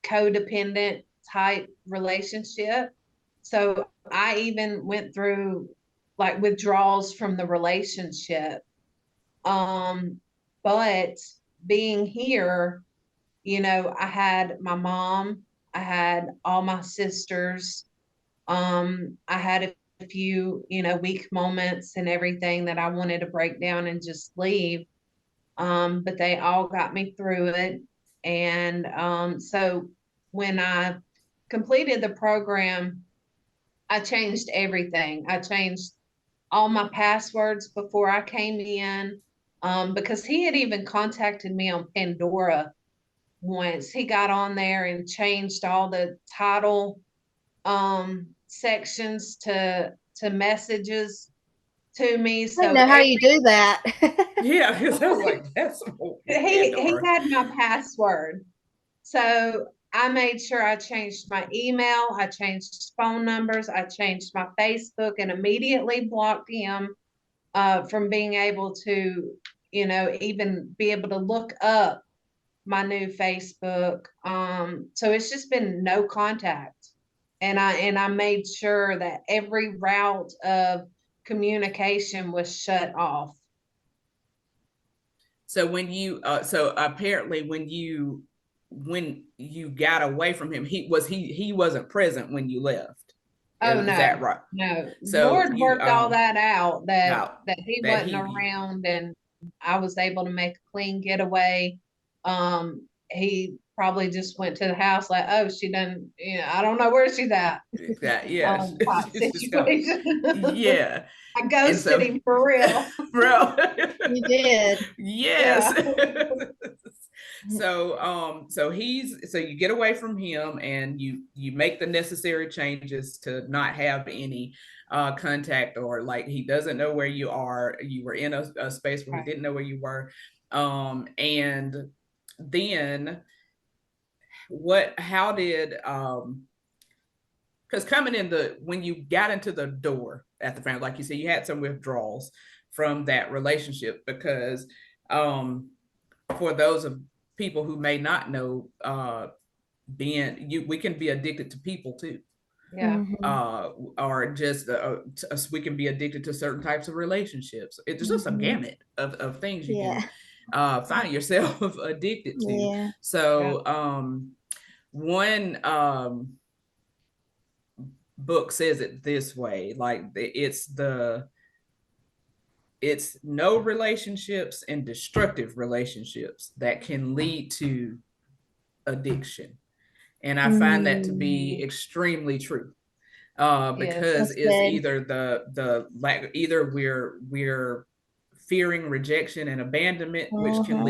codependent type relationship. So I even went through like withdrawals from the relationship. But being here, I had my mom, I had all my sisters, I had a few, weak moments and everything that I wanted to break down and just leave. But they all got me through it. And so when I completed the program, I changed everything. I changed all my passwords before I came in, because he had even contacted me on Pandora once. He got on there and changed all the title sections to messages to me. I don't know how you do that. Yeah, because I was like, that's he had my password. So I made sure I changed my email, I changed phone numbers, I changed my Facebook, and immediately blocked him from being able to, even be able to look up my new Facebook. So it's just been no contact. And I made sure that every route of communication was shut off. So so apparently when you got away from him, he wasn't present when you left. Oh, Is no, that right? no. So Lord worked all that out, that he that wasn't around, and I was able to make a clean getaway. He probably just went to the house like, oh, she done, I don't know where she's at. Yeah. Situation. Yeah. I ghosted him for real. Bro. You did. Yes. So you get away from him and you make the necessary changes to not have any contact, or like he doesn't know where you are. You were in a space where he didn't know where you were. And then how did because coming in when you got into the door at the family, like you said, you had some withdrawals from that relationship, because for those of people who may not know, we can be addicted to people too. Yeah. Or just we can be addicted to certain types of relationships. It's just a gamut of things you can find yourself addicted to. Yeah. So one book says it this way, like it's no relationships and destructive relationships that can lead to addiction. And I find that to be extremely true. Yes. Because That's it's good. either either we're fearing rejection and abandonment, which can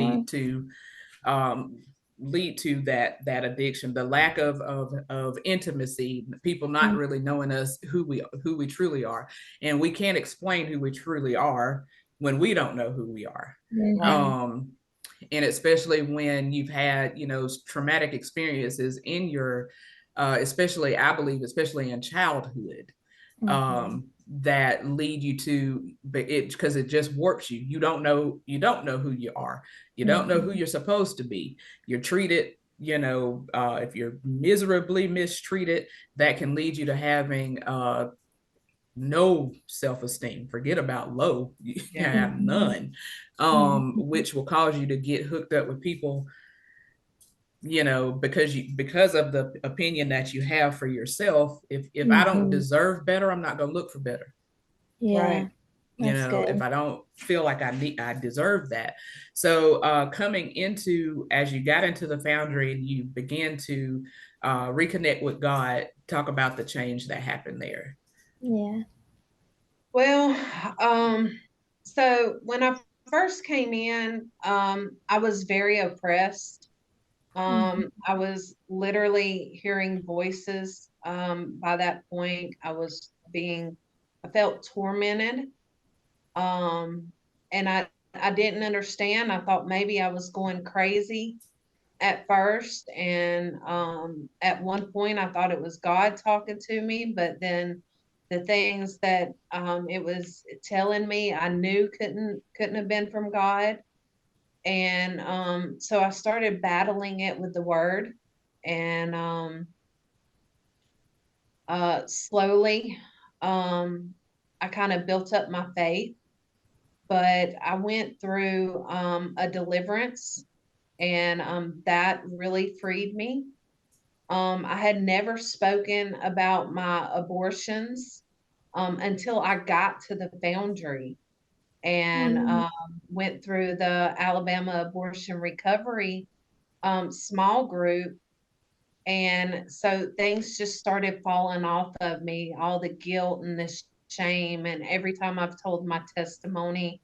um, lead to that addiction, the lack of intimacy, people not really knowing us, who we truly are, and we can't explain who we truly are when we don't know who we are. Right. And especially when you've had traumatic experiences in your especially, I believe, especially in childhood, that lead you to it, because it just warps you. You don't know who you are. You don't know who you're supposed to be. You're treated, if you're miserably mistreated, that can lead you to having no self-esteem. Forget about low. You have none. Which will cause you to get hooked up with people, because of the opinion that you have for yourself. If I don't deserve better, I'm not going to look for better. Yeah. Right. That's good. If I don't feel like I deserve that. So coming into, as you got into the foundry and you began to reconnect with God, talk about the change that happened there. Yeah. Well, so when I first came in, I was very oppressed. I was literally hearing voices. By that point, I felt tormented. And I didn't understand. I thought maybe I was going crazy at first. And at one point, I thought it was God talking to me, but then the things that it was telling me, I knew couldn't have been from God. And so I started battling it with the word, and slowly I kind of built up my faith. But I went through a deliverance, and that really freed me. I had never spoken about my abortions until I got to the foundry, and went through the Alabama Abortion Recovery small group. And so things just started falling off of me, all the guilt and the shame. And every time I've told my testimony,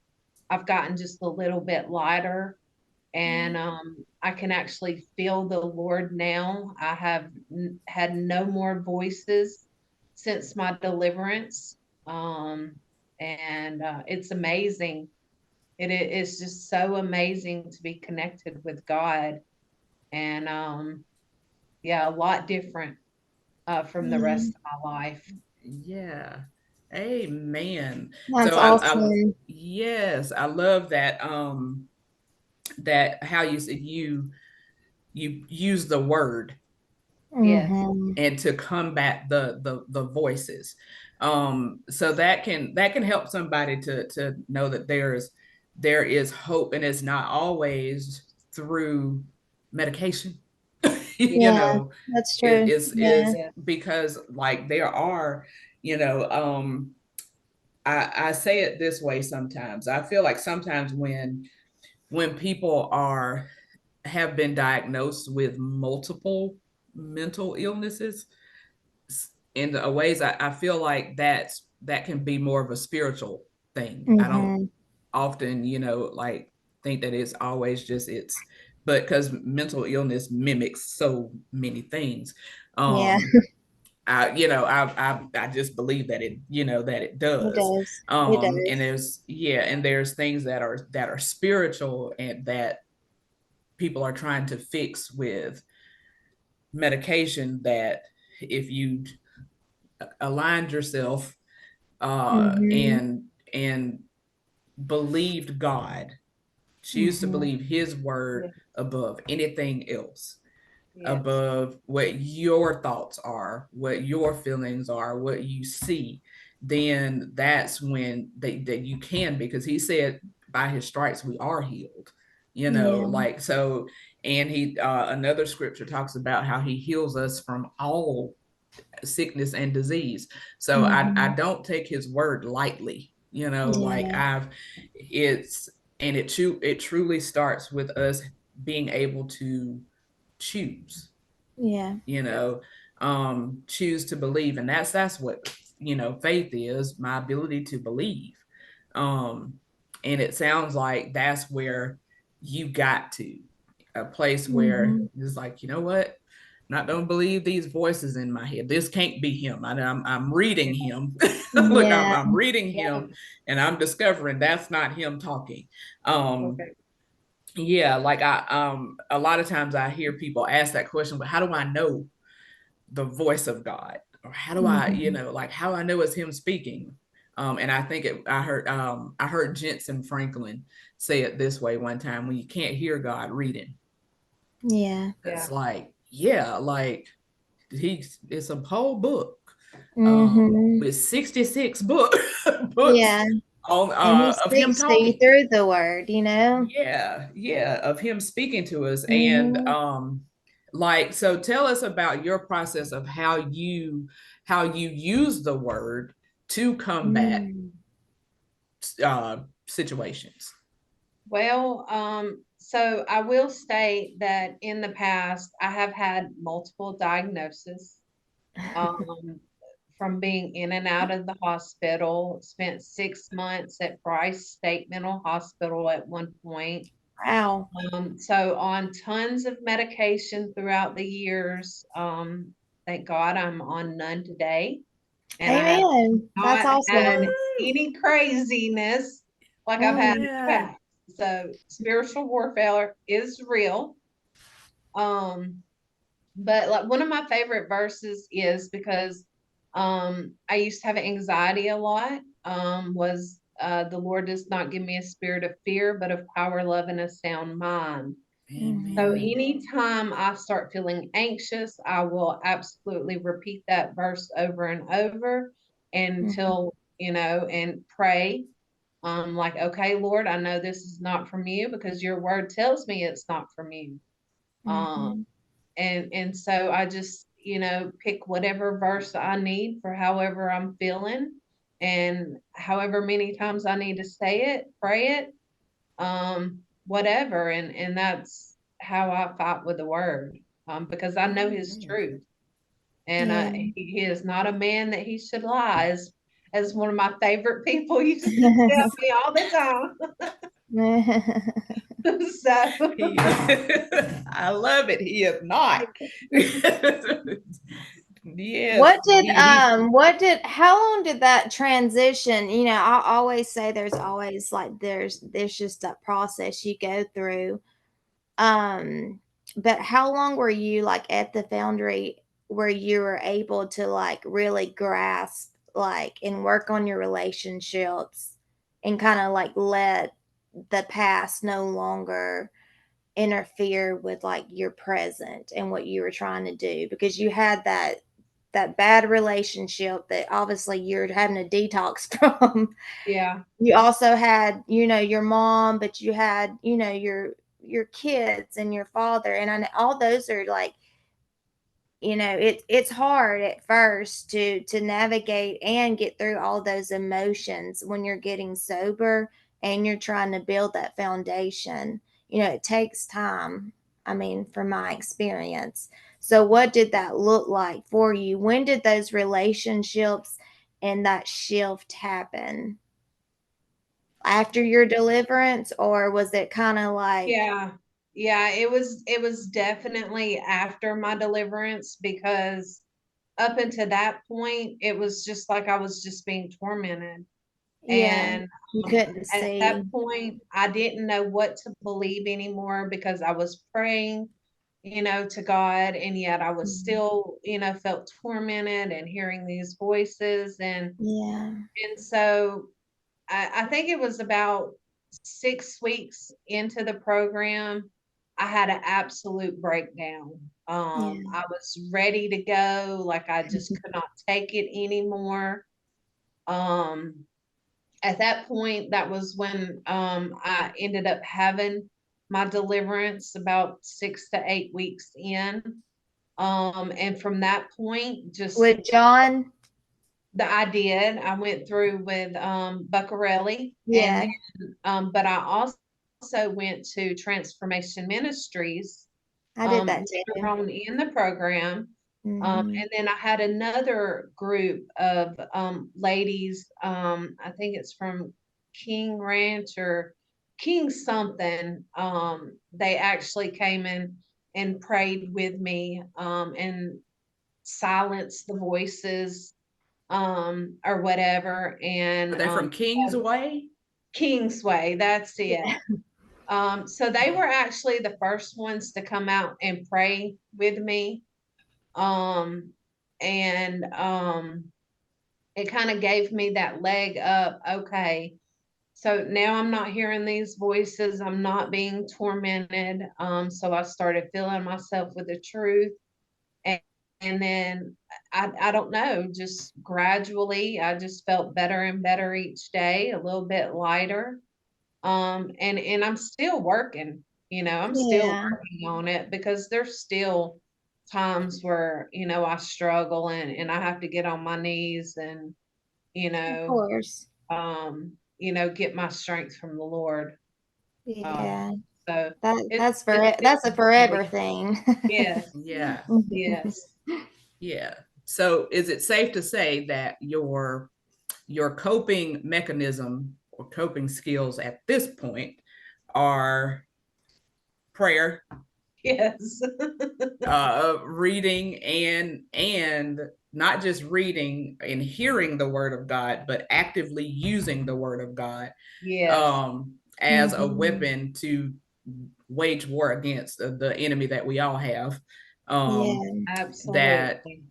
I've gotten just a little bit lighter. And I can actually feel the Lord now. I have had no more voices since my deliverance. And it's amazing. It is just so amazing to be connected with God. And yeah, a lot different from the rest of my life. Yeah. Amen. That's So awesome. yes, I love that that how you said you use the word Yes. and to combat the voices. So that can help somebody to know that there is hope, and it's not always through medication. you Yeah, know that's it true. Yeah. is Yeah. because, like, there are, you know I say it this way. Sometimes I feel like sometimes when people have been diagnosed with multiple mental illnesses, in the ways, I feel like that can be more of a spiritual thing. I don't Mm-hmm. often, like, think that it's always just but because mental illness mimics so many things. Yeah, I just believe that it it does. does. It And does. there's things that are spiritual, and that people are trying to fix with medication, that if you aligned yourself Mm-hmm. and believed God, choose to Mm-hmm. believe his word Yeah. above anything else, Yes. above what your thoughts are, what your feelings are, what you see, then that's when that you can, because he said by his stripes we are healed. Yeah. Like, so, and he another scripture talks about how he heals us from all sickness and disease. So I Mm-hmm. don't take his word lightly. Like Yeah. it's and it truly starts with us being able to choose, Yeah. Yes. choose to believe. And that's what, faith is, my ability to believe. Um, and it sounds like that's where you got to a place where Mm-hmm. it's like, you know what? Not don't believe these voices in my head. This can't be him. I'm reading him. Look, Yeah. I'm reading Yeah. him, and I'm discovering that's not him talking. Um, Okay. yeah, like a lot of times I hear people ask that question, but how do I know the voice of God? Or how do I, Mm-hmm. like how I know it's him speaking? And I think I heard Jensen Franklin say it this way one time: when you can't hear God, reading. Yeah. It's Yeah. like, yeah, like it's a whole book Mm-hmm. with 66 books Yeah. on And he of him speaks to you talking. through the word. Yeah, of him speaking to us. And Mm-hmm. like, so tell us about your process of how you use the word to combat Mm. situations. Well, so I will state that in the past, I have had multiple diagnoses. Um, from being in and out of the hospital, spent 6 months at Bryce State Mental Hospital at one point. Wow. So on tons of medication throughout the years. Thank God I'm on none today. And I have Amen. That's not had awesome. any craziness like I've had in Mm. the Yeah. past. So spiritual warfare is real. Um, but like one of my favorite verses is because I used to have anxiety a lot. Was the Lord does not give me a spirit of fear, but of power, love, and a sound mind. So Mhm. Amen. anytime I start feeling anxious, I will absolutely repeat that verse over and over Mhm. until, and pray. Like, okay, Lord, I know this is not from you because your word tells me it's not from you. Um, Mhm. and so I just, pick whatever verse I need for however I'm feeling and however many times I need to say it, pray it, whatever. And that's how I fight with the word, because I know his Amen. truth. And Yeah. he is not a man that he should lie, as one of my favorite people used to tell me all the time. So I love it. He is not. Yes, how long did that transition, I always say there's always like there's just that process you go through. Um, but how long were you like at the foundry where you were able to like really grasp like and work on your relationships and kind of like let the past no longer interfere with like your present and what you were trying to do, because you had that bad relationship that obviously you're having a detox from. yeah, You also had, your mom, but you had, your kids and your father, and all those are like, it's hard at first to navigate and get through all those emotions when you're getting sober and you're trying to build that foundation. It takes time. I mean, from my experience. So what did that look like for you? When did those relationships and that shift happen? After your deliverance, or was it kind of like, yeah, yeah. It was definitely after my deliverance because up until that point, it was just like I was just being tormented. Yeah. And You um, couldn't at see. that point, I didn't know what to believe anymore because I was praying, to God, and yet I was Mhm. still, felt tormented and hearing these voices. Yeah. And so I think it was about 6 weeks into the program, I had an absolute breakdown. Yeah. I was ready to go, like I just could not take it anymore. Um, at that point, that was when I ended up having my deliverance about 6 to 8 weeks in. And from that point, just With John? I did. I went through with Buccarelli, and Yeah. then but I also went to Transformation Ministries I did that later too. on in the program. Hmm. And then I had another group of ladies. I think it's from King Ranch or King something. They actually came in and prayed with me and silenced the voices or whatever. Are And they from Kingsway? Kingsway, that's Yeah. it. So they were actually the first ones to come out and pray with me. Um, and it kind of gave me that leg up. Okay, so now I'm not hearing these voices. I'm not being tormented. So I started filling myself with the truth. And, and then I don't know, just gradually, I just felt better and better each day, a little bit lighter. And I'm still working, I'm still Yeah. working on it because there's still times where, I struggle and I have to get on my knees and, you Of know, course. get my strength from the Lord. Um, Yeah. so it's That's a been, forever thing. yes, Yeah. yes, Yeah. So is it safe to say that your coping mechanism or coping skills at this point are prayer, yes, reading, and not just reading and hearing the word of God, but actively using the word of God yes, as a Mhm. weapon to wage war against the enemy that we all have. Um, Yeah. that absolutely.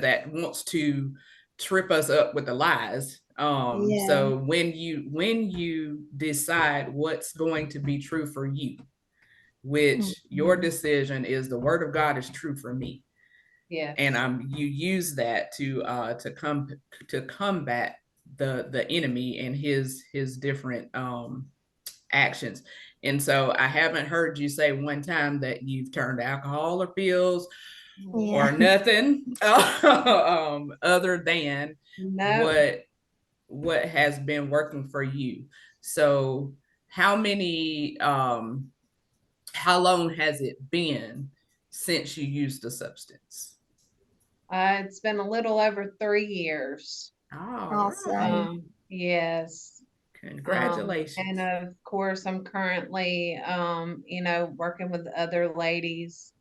that wants to trip us up with the lies. Yeah. So when you decide what's going to be true for you, which your Mhm. decision is the word of God is true for me, and Yes, you use that to combat the enemy and his different actions. And so I haven't heard you say one time that you've turned alcohol or pills or Yeah. nothing other than no. what has been working for you. So how many how long has it been since you used the substance? It's been a little over 3 years. All right. Awesome. Yes. And Congratulations. of course, I'm currently, working with other ladies,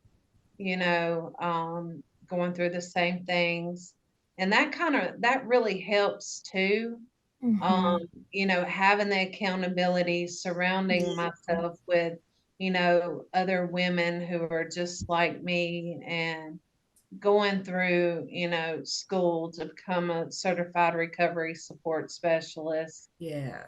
going through the same things. And that really helps too. Um, Hmm. having the accountability, surrounding Yeah. myself with, other women who are just like me and going through, school to become a certified recovery support specialist. Yeah.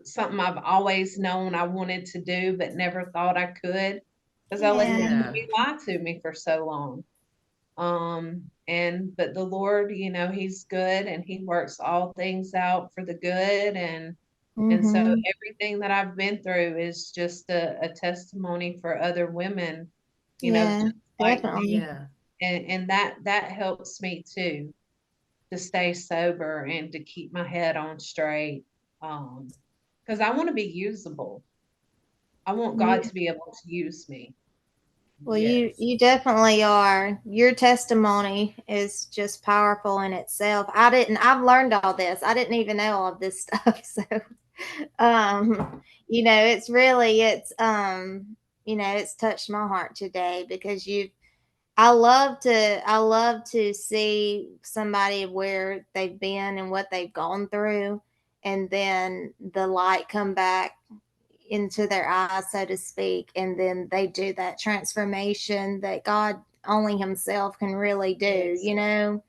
Something I've always known I wanted to do, but never thought I could because I let the Yeah. Yeah. enemy lie to me for so long. But the Lord, He's good and He works all things out for the good. And so Hmm. everything that I've been through is just a testimony for other women, Yeah. just like me. Definitely. Yeah. And that helps me too to stay sober and to keep my head on straight. Because I want to be usable. I want God to be able to use me. Well, Yes. you definitely are. Your testimony is just powerful in itself. I've learned all this. I didn't even know all of this stuff. So, it's really it's it's touched my heart today because I love to see somebody where they've been and what they've gone through, and then the light come back into their eyes, so to speak, and then they do that transformation that God only Himself can really do, Yes. you know?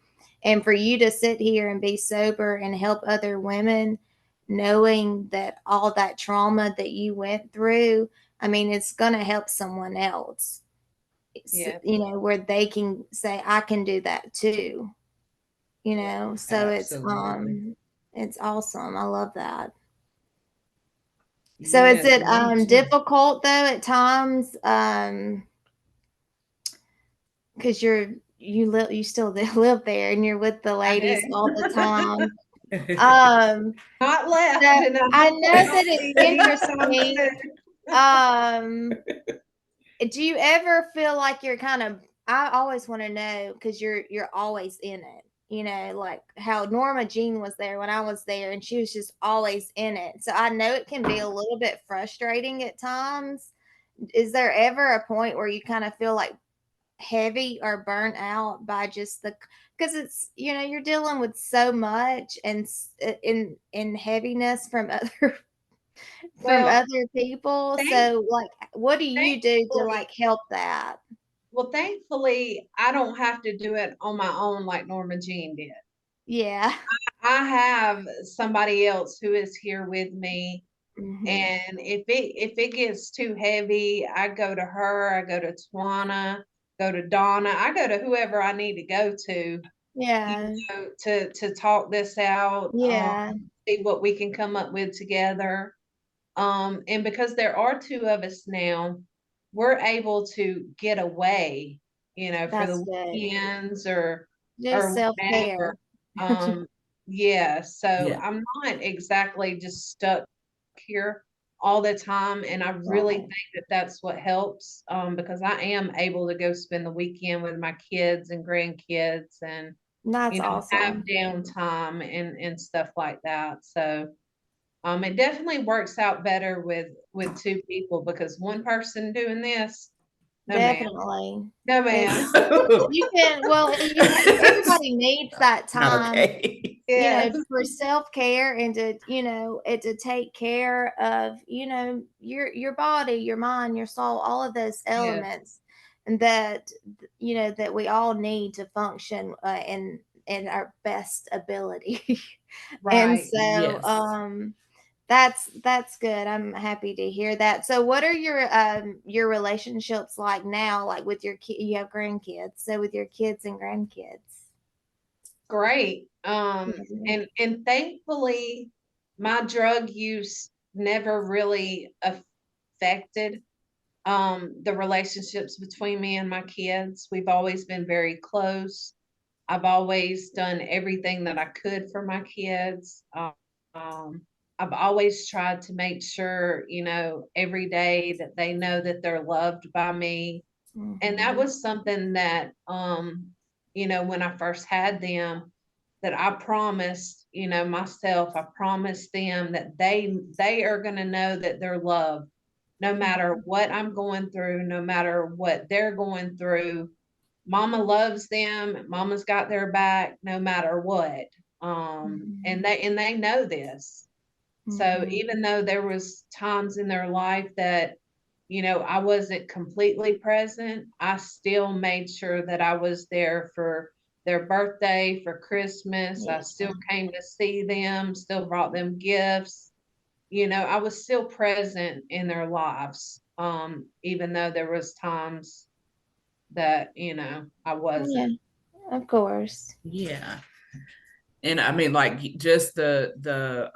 And for you to sit here and be sober and help other women, knowing that all that trauma that you went through, I mean, it's going to help someone else, Yes. you know, where they can say, I can do that too, you know? So Absolutely. it's awesome. I love that. So is Yes, it me too. difficult though at times because you still live there and you're with the I ladies do. all the time. Um Not left, so and I I hope know I that don't it's see it anytime interesting. soon. Do you ever feel like you're kind of, I always want to know because you're always in it, you know, like how Norma Jean was there when I was there and she was just always in it. So I know it can be a little bit frustrating at times. Is there ever a point where you kind of feel like heavy or burnt out by just the, because it's, you know, you're dealing with so much and in heaviness from other from Well, other people. thank So like what do you do to thankfully like help that? thankfully, I don't have to do it on my own like Norma Jean did. Yeah. I have somebody else who is here with me, Hmm. and if it gets too heavy, I go to her, I go to Twana, go to Donna, I go to whoever I need to go to, you Yeah. to talk this out, Yeah. see what we can come up with together. And because there are two of us now, we're able to get away, for That's the good. weekends Just or self-care. whatever. Um, yeah, so Yeah. I'm not exactly just stuck here all the time, and I really Right. think that that's what helps, because I am able to go spend the weekend with my kids and grandkids and That's have awesome. downtime and stuff like that. So it definitely works out better with two people because one person doing this, no ma'am, Definitely. no ma'am. It's you can, well, everybody needs that Not time, okay. you know, Yes, for self-care and to, you know, and to take care of, you know, your body, your mind, your soul, all of those yes, elements, and that, you know, that we all need to function in our best ability. And right. so Yes. that's good. I'm happy to hear that. So what are your relationships like now, like with your kid? You have grandkids, so with your kids and grandkids? Great. Mhm. And thankfully, my drug use never really affected the relationships between me and my kids. We've always been very close. I've always done everything that I could for my kids. Um, I've always tried to make sure, every day that they know that they're loved by me. And that Mhm. was something that, when I first had them, that I promised, myself, I promised them that they are going to know that they're loved no matter what I'm going through, no matter what they're going through. Mama loves them. Mama's got their back no matter what. And Mhm. they know this. So Mhm. even though there was times in their life that, I wasn't completely present, I still made sure that I was there for their birthday, for Christmas. I Yeah. still came to see them, still brought them gifts. I was still present in their lives. Even though there was times that, I Yeah. wasn't. Of course. Yeah. And I mean, like just the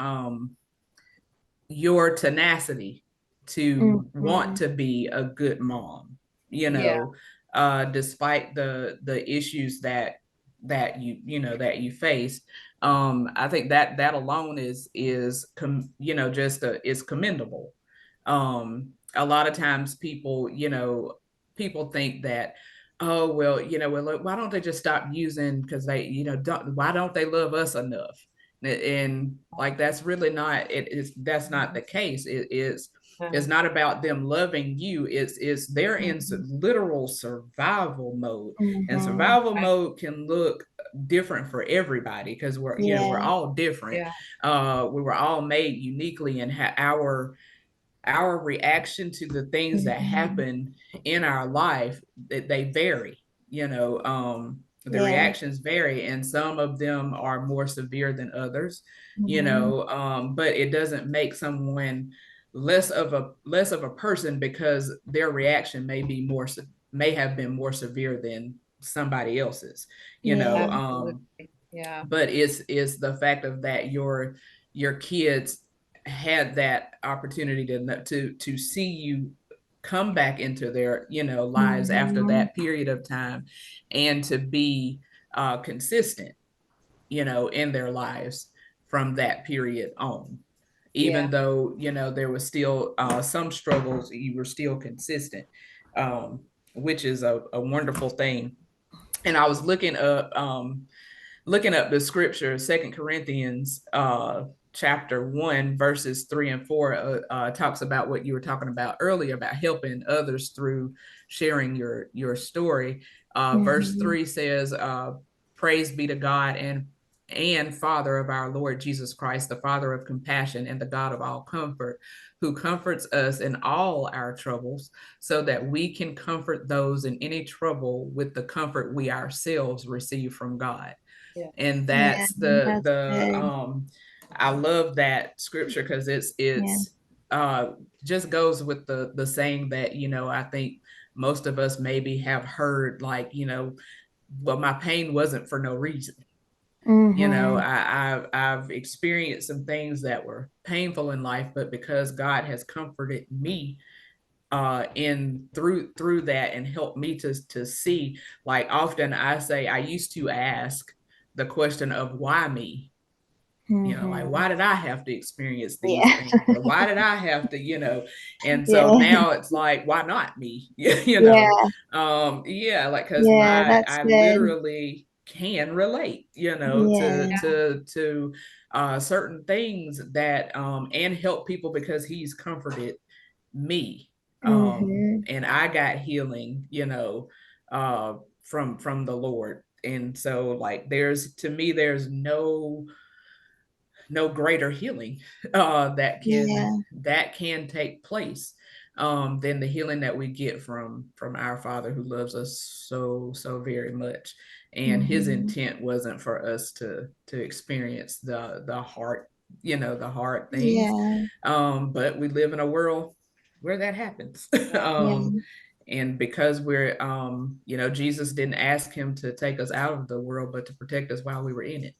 your tenacity to want Mhm. to be a good mom, you Yeah, know, despite the issues that you face. I think that alone is commendable. A lot of times people think that, oh well, well, look, why don't they just stop using because they don't why don't they love us enough? And like that's really not it is that's not the case. It is It's not about them loving you. It's they're in literal survival mode, and survival mode can look different for everybody because we're all different. We were all made uniquely, and our reaction to the things that happen in our life, they vary. The reactions vary, and some of them are more severe than others. But it doesn't make someone less of a person because their reaction may have been more severe than somebody else's. But it's the fact of that your kids had that opportunity to see you come back into their lives after that period of time, and to be consistent in their lives from that period on. Even though there was still some struggles, you were still consistent, which is a wonderful thing. And I was looking up the scripture, 2 Corinthians chapter 1 verses 3 and 4 talks about what you were talking about earlier about helping others through sharing your story. Verse 3 says, praise be to God and Father of our Lord Jesus Christ, the Father of compassion and the God of all comfort, who comforts us in all our troubles, so that we can comfort those in any trouble with the comfort we ourselves receive from God. And that's I love that scripture because it's just goes with the saying that I think most of us maybe have heard, like, well, my pain wasn't for no reason. I've experienced some things that were painful in life, but because God has comforted me in through that and helped me to see, like, often I say I used to ask the question of why me. Like, why did I have to experience these things, or why did I have to, and so now it's like, why not me? Like, because I literally can relate, to certain things that and help people because he's comforted me. And I got healing, from the Lord. And so, like, there's no greater healing that can take place than the healing that we get from our Father, who loves us so very much. And his intent wasn't for us to experience the hard things. But we live in a world where that happens. And because we're Jesus didn't ask him to take us out of the world, but to protect us while we were in it.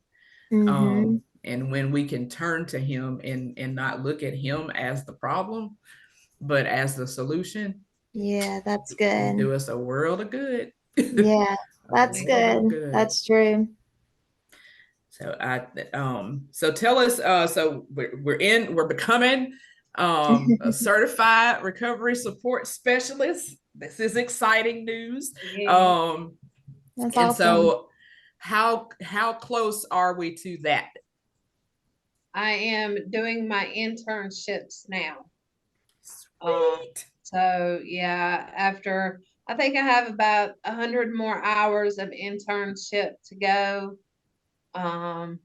And when we can turn to him and not look at him as the problem, but as the solution, that's good. It do us a world of good. That's good. That's true. So tell us, so we're becoming a certified recovery support specialist. This is exciting news. That's and awesome. So how close are we to that? I am doing my internships now. So yeah, after, I think I have about 100 more hours of internship to go. And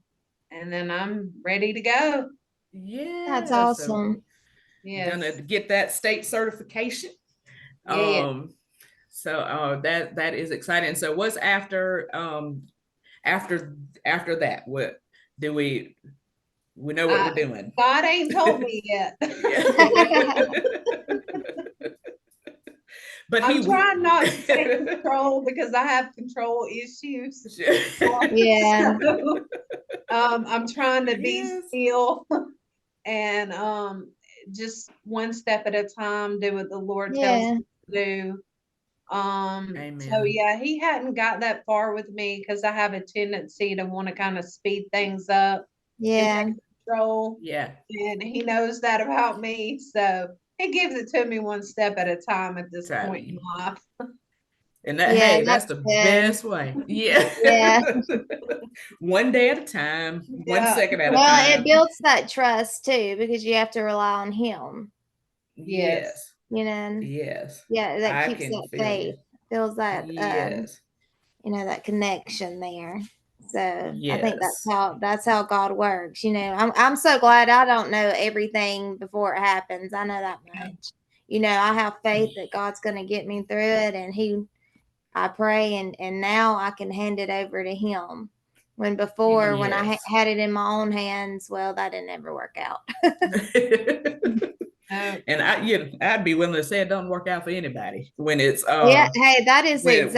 then I'm ready to go. Yeah, that's awesome. You're gonna get that state certification. So that is exciting. So what's after that? What do we know what we're doing? God ain't told me yet. But I'm trying not to take control because I have control issues. Yeah. So, I'm trying to be still and just one step at a time, do what the Lord tells me to do. So yeah, he hadn't got that far with me because I have a tendency to want to kind of speed things up. And take control. And he knows that about me. So he gives it to me one step at a time at this point in life. And that, that's the best way. One day at a time, 1 second at a time. Well, it builds that trust too, because you have to rely on him. Yes. you know, Yes. yeah, that I keeps can that feel you. faith, feels that, Yes. that connection there. So I think Yes. that's how God works. I'm so glad I don't know everything before it happens. I know that much. I have faith that God's going to get me through it, and I pray, and now I can hand it over to Him. When before, when I Yes. had it in my own hands, well, that didn't ever work out. Oh, And I'd be willing to say it doesn't work out for anybody when it's Yeah, hey, that is when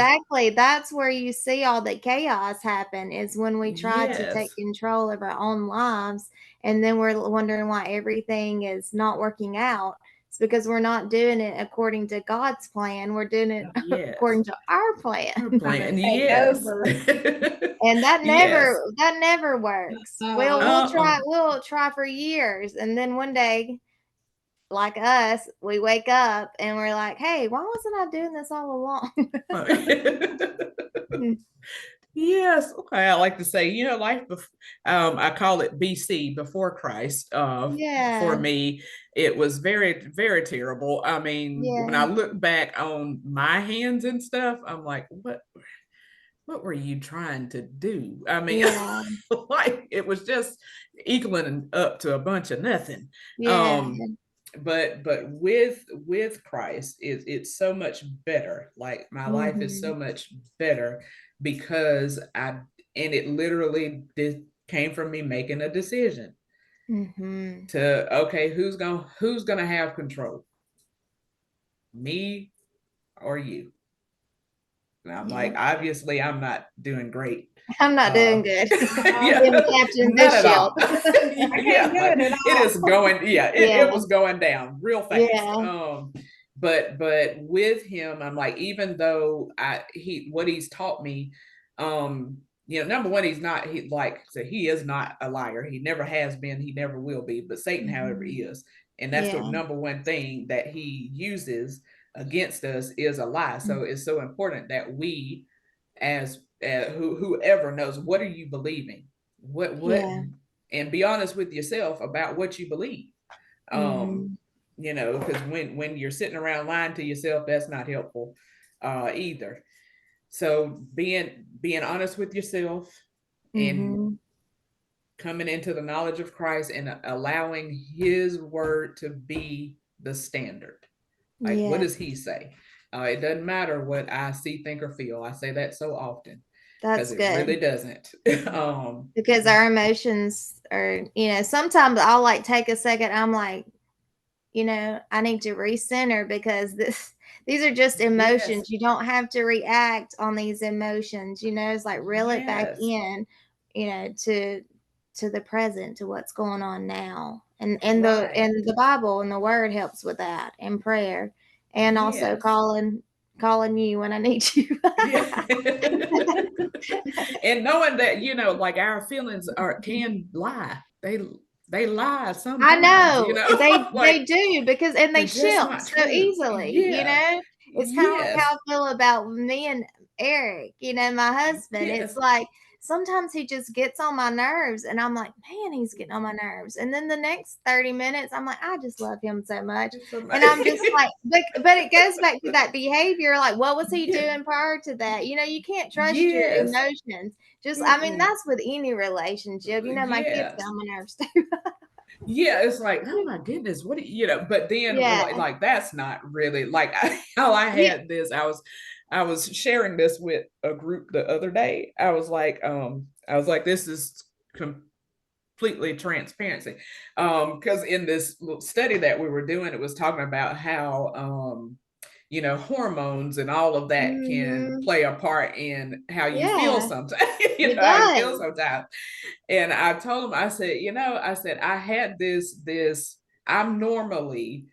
that's where you see all the chaos happen, is when we try to take yes. control of our own lives, and then we're wondering why everything is not working out. It's because we're not doing it according to God's plan. We're doing it Yes. according to our plan. Her trying to plan. take Yes. over. And Yes. that never works. We'll Uh-uh. we'll Uh-uh. try we'll try for years, and then one day, like us, we wake up and we're like, "Hey, why wasn't I doing this all along?" Yes. Okay. I like to say, life, I call it BC, before Christ. For Yeah, me, it was very, very terrible. I mean, when I yeah, look back on my hands and stuff, I'm like, what were you trying to do? I mean, yeah, like it was just equaling up to a bunch of nothing. yeah. Um, but with Christ, it's so much better. Like my life is so Mhm, much better because and it literally came from me making a decision mhm. to, okay, who's gonna have control, me or you? And I'm Yeah, like, obviously, I'm not doing great. I'm not doing Uh, good. yeah, Being captain none this at ship. all. I can't Yeah, do like it at it is all. going. Yeah, it Yeah, was going down real fast. yeah. But with him, I'm like, even though what he's taught me, number one, he like so he is not a liar. He never has been. He never will be. But Satan, however, Mhm. is, and that's the Yeah. number one thing that he uses against us is a lie. So it's so important that we, as whoever knows, what are you believing, what Yeah. and be honest with yourself about what you believe. um Mhm. because when you're sitting around lying to yourself, that's not helpful either. So being honest with yourself and Mhm. coming into the knowledge of Christ and allowing his word to be the standard. Like, what Yeah. does he say? It doesn't matter what I see, think, or feel. I say that so often because That's it really good. doesn't. Because our emotions are, sometimes I'll like take a second. I'm like, I need to recenter, because these are just Yes, emotions. You don't have to react on these emotions. It's like reel it back yes, in, to the present, to what's going on now. right. And the Bible and the word helps with that, and prayer, and also Yes, calling you when I need you. yeah. And knowing that, like our feelings can lie. They lie I sometimes, know like they do, because and they they're just shift not so true. easily. Yeah. It's kind of like Yes. how I feel about me and Eric. My husband. It's Yes. like sometimes he just gets on my nerves, and I'm like, man, he's getting on my nerves. And then the next 30 minutes, I'm like, I just love him so much, It's and I'm just amazing. like, but it goes back to that behavior. Like, what was he Yeah. doing prior to that? You can't trust your Yes. emotions. Just, I mean, Mm-mm. that's with any relationship. My kids Yeah. get on my nerves too. Yeah, it's like, oh my goodness, what do but then Yeah. like that's not really like how I Yeah. had this. I was sharing this with a group the other day. I was like, this is completely transparency. Because in this little study that we were doing, it was talking about how hormones and all of that can Mhm. play a part in how you feel Yeah, sometimes, it how you feel does. sometimes. And I told him, I said, I had this, I'm normally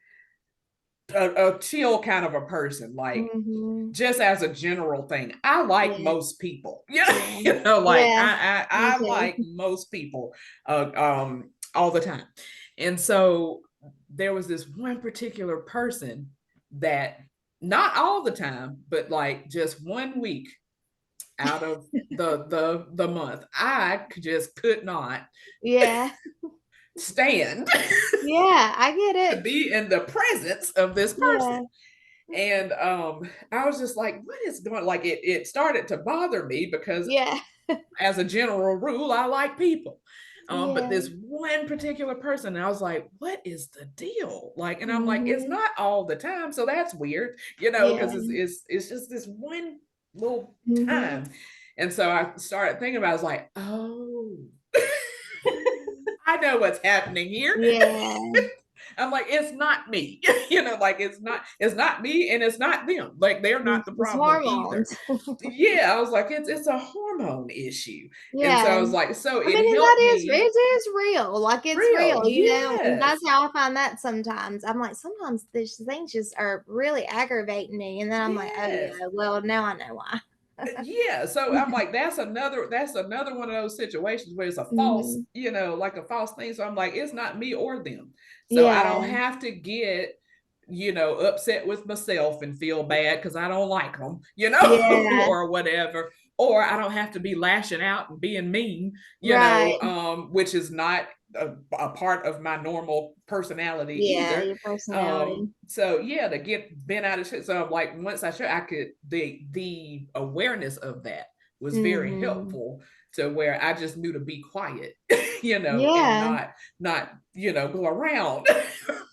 a chill kind of a person, like Mhm. just as a general thing. I like Yeah, most people. Yeah, yeah. like Yeah, me I like too. most people all the time. And so there was this one particular person that, not all the time, but like just one week out of the month, I just could not Yeah. stand Yeah, I get to it. be in the presence of this Yeah. person. And I was just like, what is going, like it started to bother me because Yeah. as a general rule, I like people. But Yeah. this one particular person, I was like, what is the deal? Like, and I'm like, it's Mhm. not all the time. So that's weird, you know, Yeah. because it's just this one little Mhm. time. And so I started thinking about it, I was like, oh, I know what's happening here. Yeah. I'm like, it's not me, you know, like it's not me and it's not them. Like they're not the It's problem either. hormones. Yeah, I was like, it's a hormone issue. And so I Yeah. was like, so I it mean, and helped that is me. it is real. Like it's Real, real, and yes, that's how I find that sometimes. I'm like, sometimes these things just are really aggravating me. And then I'm like, oh yes. yeah, well now I know why. Yeah, so I'm like, that's another one of those situations where it's a false, Mhm. you know, like a false thing. So I'm like, it's not me or them. So I Yeah. don't have to get, you know, upset with myself and feel bad because I don't like them, you know, Yeah. or whatever. Or I don't have to be lashing out and being mean, you Right. know, which is not a part of my normal personality Yeah, either. your personality. So yeah, to get bent out of shit. So like once I showed, I could, the awareness of that was very Mhm. helpful to where I just knew to be quiet, you know, and Yeah. not you know go around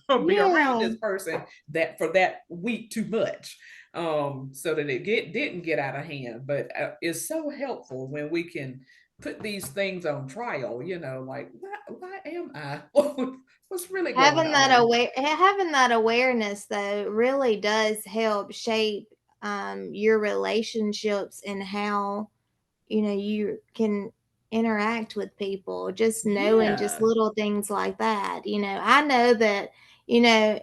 or be around Yeah. this person that for that week too much, so that it didn't get out of hand. But it's so helpful when we can put these things on trial, you know, like why am I what's really going on. Having that awareness though really does help shape your relationships and how you can interact with people, just knowing just Yeah. little things like that. I know that, you know,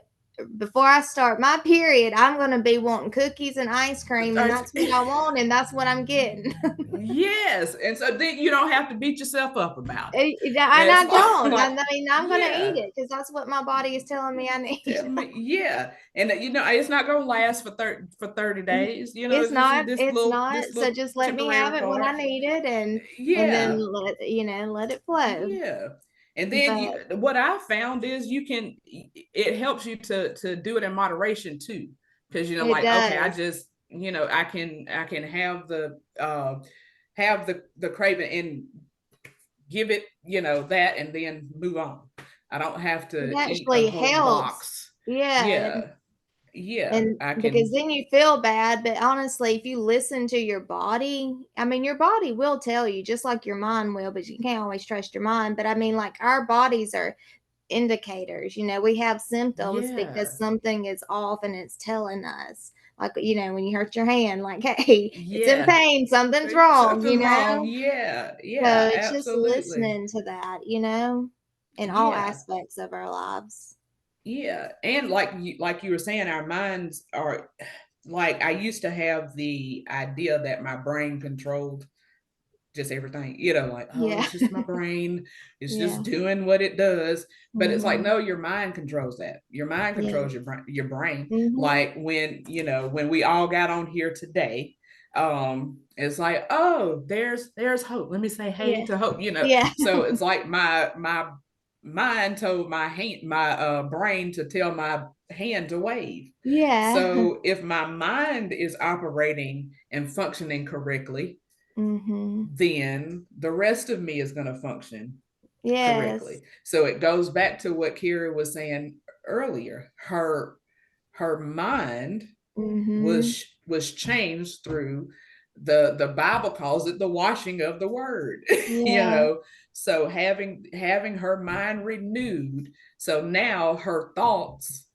before I start my period, I'm going to be wanting cookies and ice cream, and that's what I want, and that's what I'm getting. Yes, and so then you don't have to beat yourself up about it. And It's I don't. like, I mean, I'm going to eat yeah, it because that's what my body is telling me I need. tell me, yeah, and you know it's not gonna last for 30 days. You know, It's it's just not, this it's little not. this So little just let me have temporary it when I part. need it, and then Yeah, let it flow. yeah, and then But what I found is you can, it helps you to do it in moderation too, because you know it like okay, I does. just you know I can have the craving and give it, you know, that and then move on. I don't have It to eat a actually whole helps. box. Yeah. Yeah. Yeah. And I because can. then you feel bad, but honestly, if you listen to your body, I mean, your body will tell you just like your mind will, but you can't always trust your mind. But I mean, like our bodies are indicators. We have symptoms because Yeah. something is off and it's telling us. Like, when you hurt your hand, like, hey, it's in Yeah. pain, something's wrong, Something's wrong. Yeah. So Yeah. it's just Absolutely. listening to that, in all Yeah. aspects of our lives. Yeah. And like you were saying, our minds are like, I used to have the idea that my brain controlled just everything, you know, like, oh, Yeah. it's just my brain. It's just Yeah. doing what it does. But it's like, Mhm. no, your mind controls that. Your mind Yeah. controls your brain. Mhm. Like when, you know, when we all got on here today, it's like, oh, there's hope. Let me say hey Yeah. to hope, you know. Yeah. So it's like my mind told my brain to tell my hand to wave. Yeah. So if my mind is operating and functioning correctly, Mhm. then the rest of me is going to function Yes. correctly. So it goes back to what Carrie was saying earlier. Her mind Mhm. was changed through the Bible calls it the washing of the word. You Yeah. know, so having her mind renewed, so now her thoughts,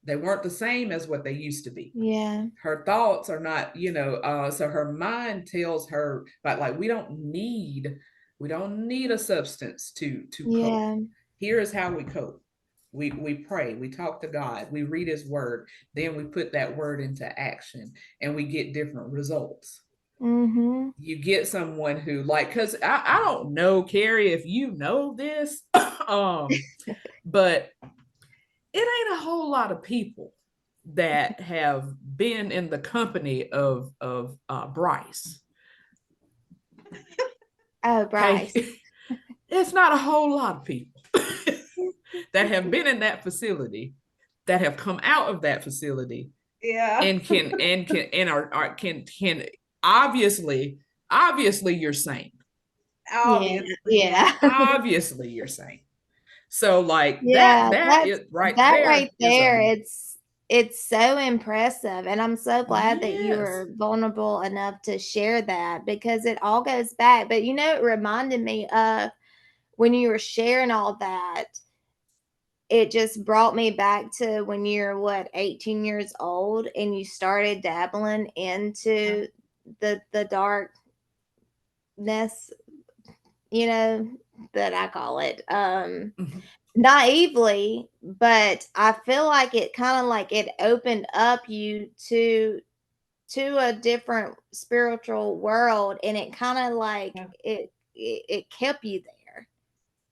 they weren't the same as what they used to be. Yeah. Her thoughts are not, you know, so her mind tells her like we don't need a substance to cope. Yeah. Here is how we cope. We pray, we talk to God, we read his word, then we put that word into action and we get different results. Mhm. You get someone who like, because I don't know, Carrie, if you know this, but it ain't a whole lot of people that have been in the company of Bryce. Oh, Okay, Bryce. it's not a whole lot of people. that have been in that facility, that have come out of that facility, Yeah. and can obviously you're sane. Obviously. Yeah. Obviously you're sane. So like Yeah, that that's is right that there right is there. a It's so impressive, and I'm so glad that you yes. were vulnerable enough to share that because it all goes back. But it reminded me of when you were sharing all that. It just brought me back to when you're 18 years old and you started dabbling into the darkness, that I call it. Mhm. Naively, but I feel like it kind of like it opened up you to a different spiritual world, and it kind of like Yeah. it kept you there,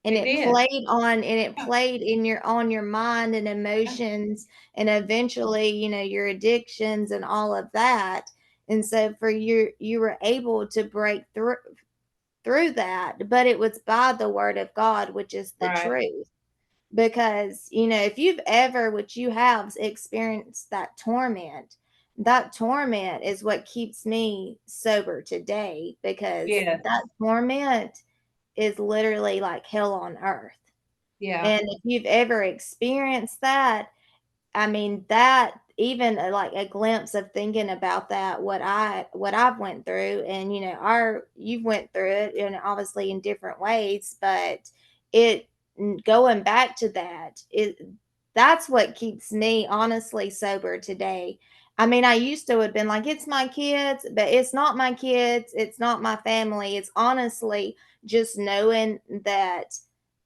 and It it did. Yeah. played in your on your mind and Yeah. emotions, and eventually your addictions and all of that. And so for you were able to break through that, but it was by the word of God, which is the Right. truth. Because if you've ever, which you have, experienced that torment is what keeps me sober today, because Yes. that torment is literally like hell on earth. Yeah. And if you've ever experienced that, I mean, that even like a glimpse of thinking about that, what I've went through, and you've went through it, and obviously in different ways, but it going back to that's what keeps me honestly sober today. I mean, I used to have been like, it's my kids, but it's not my kids, it's not my family. It's honestly just knowing that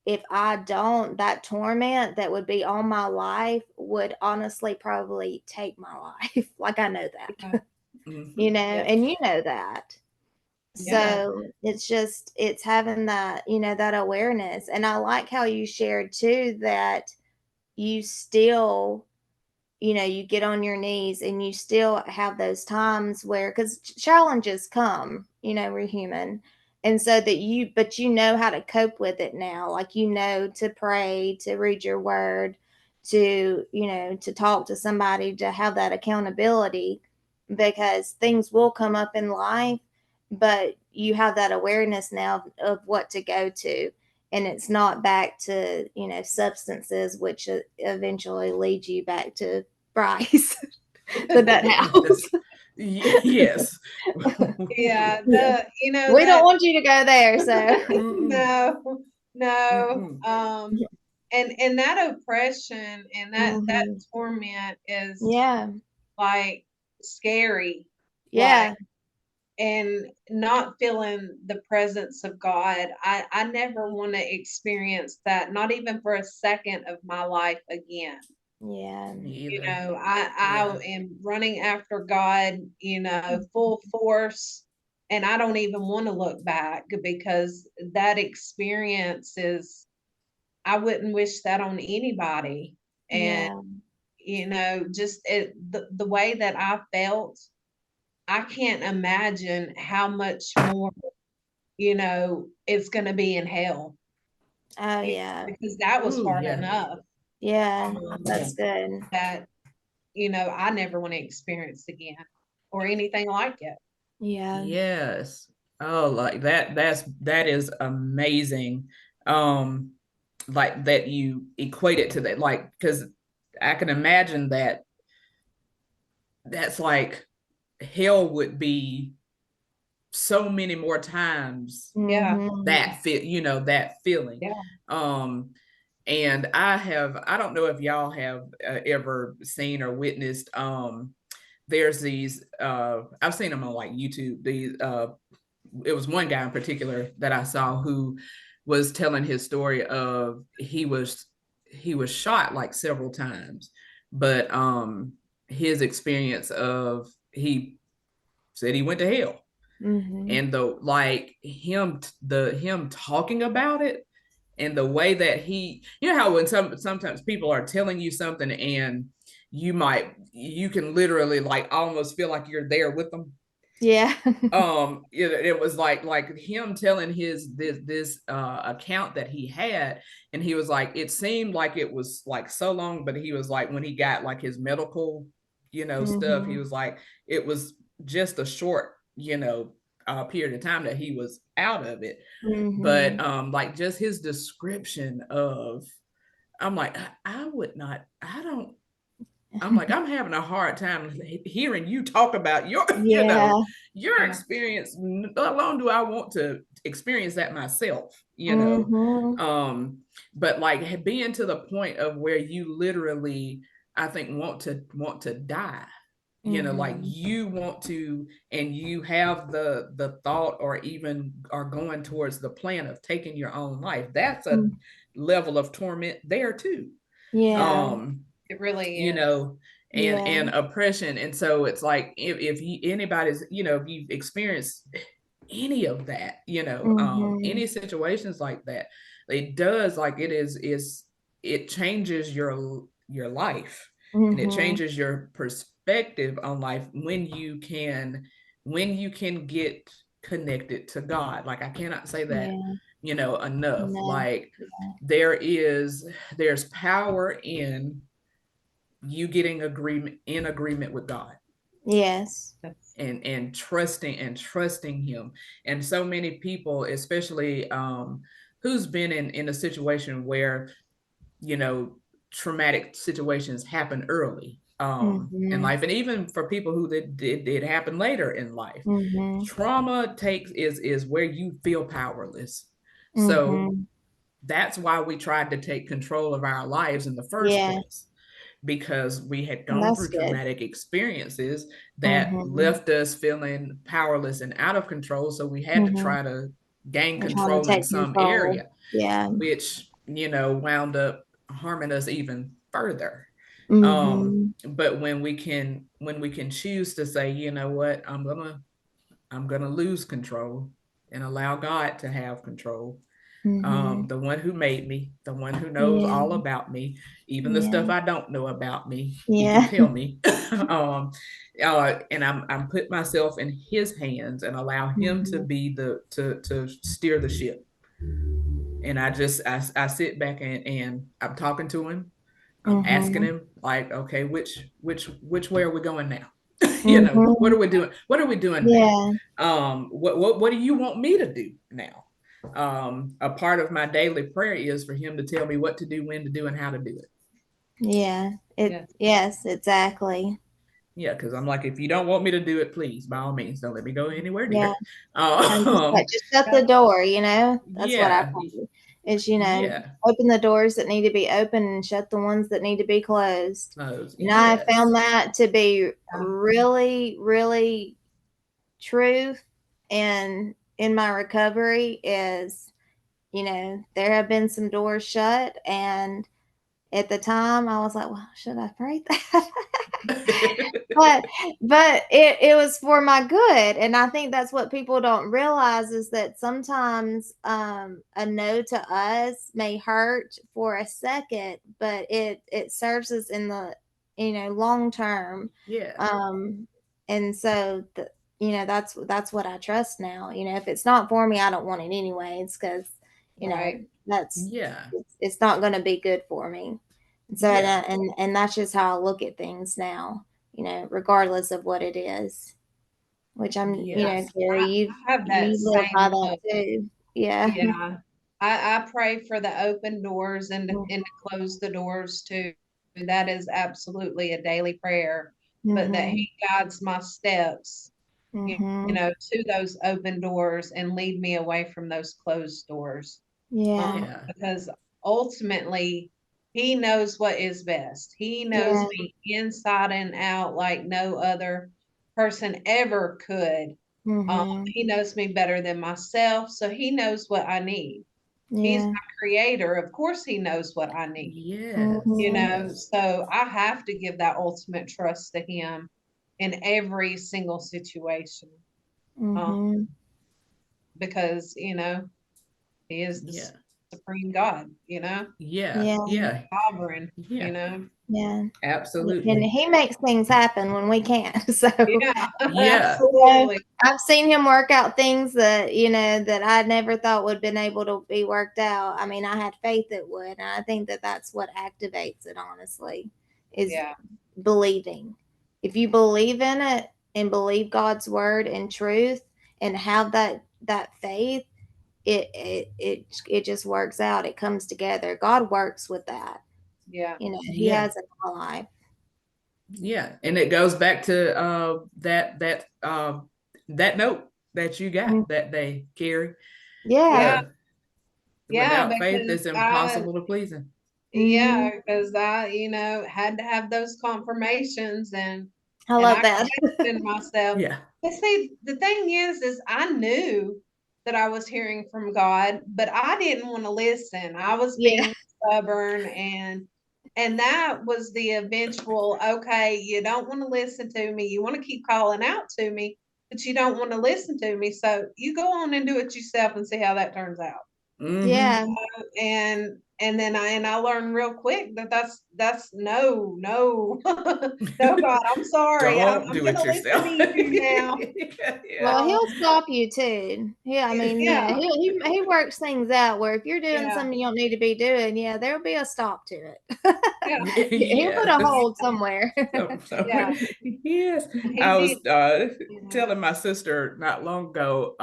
if I don't, that torment that would be on my life would honestly probably take my life. Like, I know Yeah. that, Mhm. Yeah. and you know that. Yeah. So it's having that, that awareness. And I like how you shared too that you still, you get on your knees and you still have those times where, because challenges come, we're human. And so but you know how to cope with it now. Like, to pray, to read your word, to talk to somebody, to have that accountability, because things will come up in life, but you have that awareness now of what to go to. And it's not back to substances, which eventually lead you back to Bryce, the nut house. Yes. Yeah. Yeah. We don't That want you to go there, so Mm-mm. no, no. Mm-mm. And that oppression and that Mhm. torment is Yeah, like scary. Like, yeah, and not feeling the presence of God. I never want to experience that, not even for a second of my life again. yeah, Me You either. know, Yeah. I am running after God, full force, and I don't even want to look back because that experience is, I wouldn't wish that on anybody. And yeah. just the way that I felt, I can't imagine how much more, it's going to be in hell, Oh, yeah, because that was Ooh, hard yeah. enough. yeah. Um, That's good. that I never want to experience again or anything like it. Yeah, Yes. Oh, like that is amazing. Um, like that you equate it to that, like, because I can imagine that that's like hell would be so many more times Yeah, mm-hmm. that that feeling. yeah, Um, and I don't know if y'all have ever seen or witnessed there's these I've seen them on like YouTube. These it was one guy in particular that I saw who was telling his story of he was shot like several times, but his experience of he said he went to hell. Mm-hmm. And him talking about it, and the way that how when sometimes people are telling you something, and you can literally like almost feel like you're there with them. Yeah. It was like him telling his this account that he had, and he was like, it seemed like it was like so long, but he was like, when he got like his medical, stuff, he Mhm. was like, it was just a short, period of time that he was out of it. But Mhm. like just his description of, I'm like, I would not, I don't, I'm like, I'm having a hard time hearing you talk about your, Yeah. your Yeah. experience. How long do I want to experience that myself? Mhm. But like being to the point of where you literally, I think, want to die. Like Mhm. you want to, and you have the thought, or even are going towards the plan of taking your own life. That's a Mm. level of torment there too. Yeah. Um, It really you is. know, Yeah. and oppression. And so it's like, if anybody's, if you've experienced any of that, Mhm. any situations like that, it does, like, it changes your life, and it Mhm. changes your perspective on life when you can get connected to God. Like, I cannot say that, Yeah. enough. No. Like, Yeah. there's power in you getting agreement with God, Yes. That's and trusting him. And so many people, especially who's been in a situation where, you know traumatic situations happen early in Mhm. life, and even for people who did happen later in life, Mhm. trauma takes is where you feel powerless. So Mhm. that's why we tried to take control of our lives in the first Yeah. place, because we had gone That's through good. traumatic experiences that Mhm. left us feeling powerless and out of control. So we had to Mhm. try to gain And trying to control in take some control. area, Yeah. which, wound up harming us even further. Mhm. But when we can choose to say, you know what, I'm gonna lose control and allow God to have control, Mhm. the one who made me, the one who knows Yeah. all about me, even the Yeah. stuff I don't know about me, he can Yeah. tell me. um, and I'm put myself in his hands and allow him to Mhm. be to steer the ship. And I sit back, and I'm talking to him. I'm asking Mhm. him, like, okay, which way are we going now? What Mhm. are we doing? What are we doing now? Yeah. What do you want me to do now? A part of my daily prayer is for him to tell me what to do, when to do, and how to do it. Yeah. It. yes. Yes. Exactly. Yeah, because I'm like, if you don't want me to do it, please, by all means, don't let me go anywhere Yeah. near. And just Um, just shut the That's door, you know? That's what I yeah, pray is, yeah, open the doors that need to be open and shut the ones that need to be closed. And I have yes, found that to be really, really true in my recovery is, there have been some doors shut, and at the time I was like, well, should I pray that? but it was for my good, and I think that's what people don't realize is that sometimes a no to us may hurt for a second, but it serves us in the long term. yeah, um and so that's what I trust now. If it's not for me, I don't want it anyways, because right. that's yeah, it's not going to be good for me. And so, yeah, and that's just how I look at things now, regardless of what it is. Which yes, Carrie, I have that you live by same that look. too. Yeah. Yeah. I pray for the open doors Mm-hmm. and to close the doors too. That is absolutely a daily prayer, but that Mm-hmm. he guides my steps, Mm-hmm. to those open doors and lead me away from those closed doors. Yeah. yeah, Because ultimately he knows what is best. He knows Yeah. me inside and out like no other person ever could. Mm-hmm. He knows me better than myself, so he knows what I need. He's Yeah. my creator. Of course, he knows what I need, yes, Mm-hmm. yes, so I have to give that ultimate trust to him in every single situation. Um, Mm-hmm. because, he is the yeah, supreme God, yeah, Yeah. yeah, sovereign, yeah, Yeah. Absolutely. And he makes things happen when we can't. So Yeah, Yeah. absolutely. I've seen him work out things that, that I never thought would have been able to be worked out. I mean, I had faith it would. And I think that that's what activates it, honestly, is Yeah, believing. If you believe in it and believe God's word and truth and have that faith, it just works out. It comes together. God works with that. yeah, He Yeah. has in my life. Yeah. And it goes back to that note that you got that day, Carrie. Yeah. yeah, Yeah. yeah, Without faith, because it's impossible to please him. yeah, because I, had to have those confirmations I and love I that. questioned myself. Yeah. But see, the thing is I knew that I was hearing from God, but I didn't want to listen. I was Yeah. being stubborn and that was the eventual, okay, you don't want to listen to me. You want to keep calling out to me, but you don't want to listen to me. So you go on and do it yourself and see how that turns out. Mm-hmm. Yeah. And then I learned real quick that that's no no no God, I'm sorry, Don't I'm do it gonna listen yourself. to you now. Yeah. Well, So he'll stop you too. Yeah, I mean, yeah, yeah, he works things out where if you're doing yeah, something you don't need to be doing, yeah, there'll be a stop to it. yeah, He'll put a Yes. hold somewhere. yeah. Yes. And he I was did, telling my sister not long ago,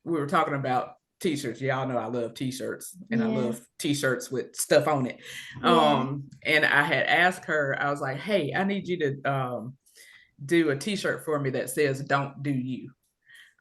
we were talking about t-shirts. Y'all know I love t-shirts and I Yeah, love t-shirts with stuff on it. yeah. And I had asked her, I was like, hey, I need you to do a t-shirt for me that says "Don't do you."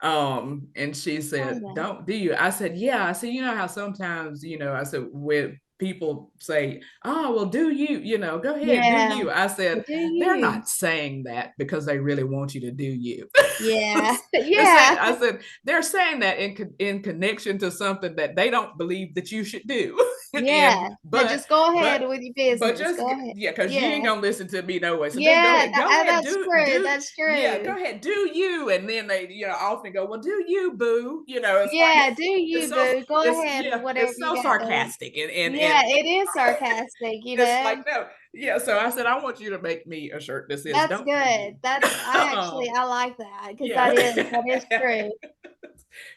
And she said, Oh, "Don't do you?" I said, "Yeah." I said, "You know how sometimes, I said, when people say, oh, well, do you, go ahead, do yeah. you." I Well, said, do they're you? not saying that because they really want you to do you. Yeah, They're saying, yeah, I said, they're saying that in connection to something that they don't believe that you should do. yeah. Now But just go ahead but with your but business. just, Go ahead. yeah, because you ain't Yeah, gonna listen to me no way. So just yeah. go ahead, That's true. do That's yeah, go true. ahead, do you. And then they, often go, well, do you, boo. It's like, Yeah, do it's you, so, boo? Go ahead with whatever it's you so got going. sarcastic. And Yeah, it is sarcastic, it's like, no, yeah. So I said, I want you to make me a shirt that says That's "Don't do you." good. I like that because Yeah. that is true.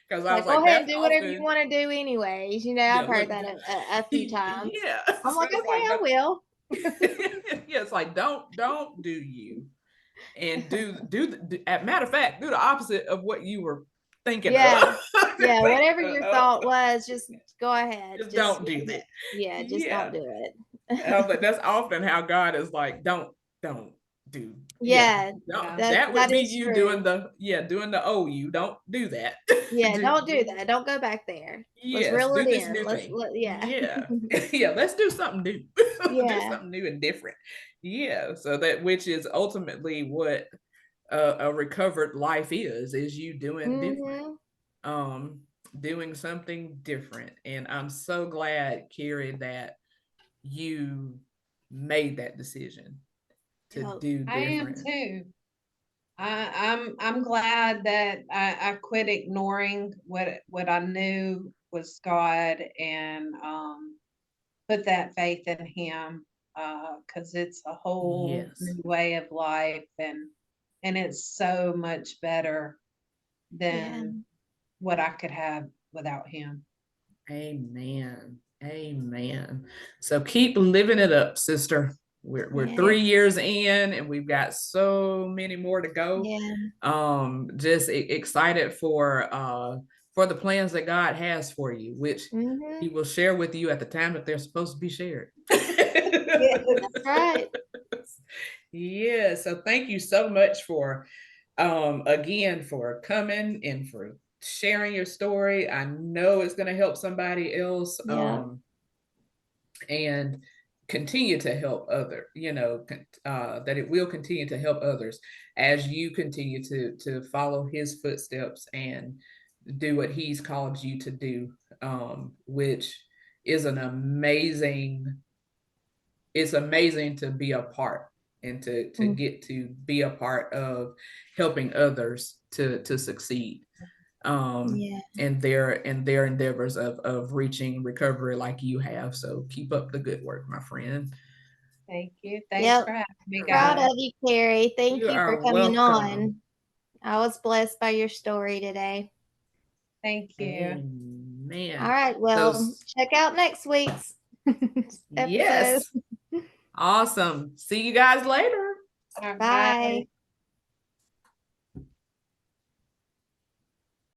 Because I Like, was go like, ahead and that's do whatever you often, want to do anyways. yeah, I've heard look, that a few times. yeah. I'm So like, it's okay, like, I will. yeah, it's like, don't do you. And matter of fact, do the opposite of what you were thinking of. Yeah. Yeah, whatever your thought was, just go ahead. Just don't do Just that. yeah, just Yeah. don't do it. And I was like, that's often how God is like, don't do. Yeah. Yeah, Don't, yeah, that would that be is you true. doing the oh, you don't do that. Yeah, do don't do that. Don't go back there. Let's Yes, reel do it this in. new thing. Yeah. Yeah. Yeah, let's do something new. Do Yeah. something new and different. Yeah. So that, which is ultimately what a recovered life is you doing different. Mhm. Um, doing something different. And I'm so glad, Carrie, that you made that decision to Yep. do I am different. too. I'm glad that I quit ignoring what I knew was God and put that faith in Him because it's a whole Yes. new way of life and it's so much better Yeah. than what I could have without Him. Amen. Amen. So keep living it up, sister. We're Yeah. 3 years in and we've got so many more to go. Yeah. Just excited for the plans that God has for you, which he Mhm. will share with you at the time that they're supposed to be shared. Yes. That's right. Yeah, so thank you so much for again for coming and for sharing your story. I know it's going to help somebody else. Yeah. And continue to help that it will continue to help others as you continue to follow his footsteps and do what he's called you to do, which is an amazing it's amazing to be a part and to Mm. get to be a part of helping others to succeed Yeah. in their endeavors of reaching recovery like you have. So keep up the good work, my friend. Thank you. Thanks Yep. for having me, Proud guys. of you, Carrie. Thank You you for are coming welcome. on. I was blessed by your story today. Thank you. Amen. All right. Well, check out next week's episode. Yes. Awesome. See you guys later. All right, Bye.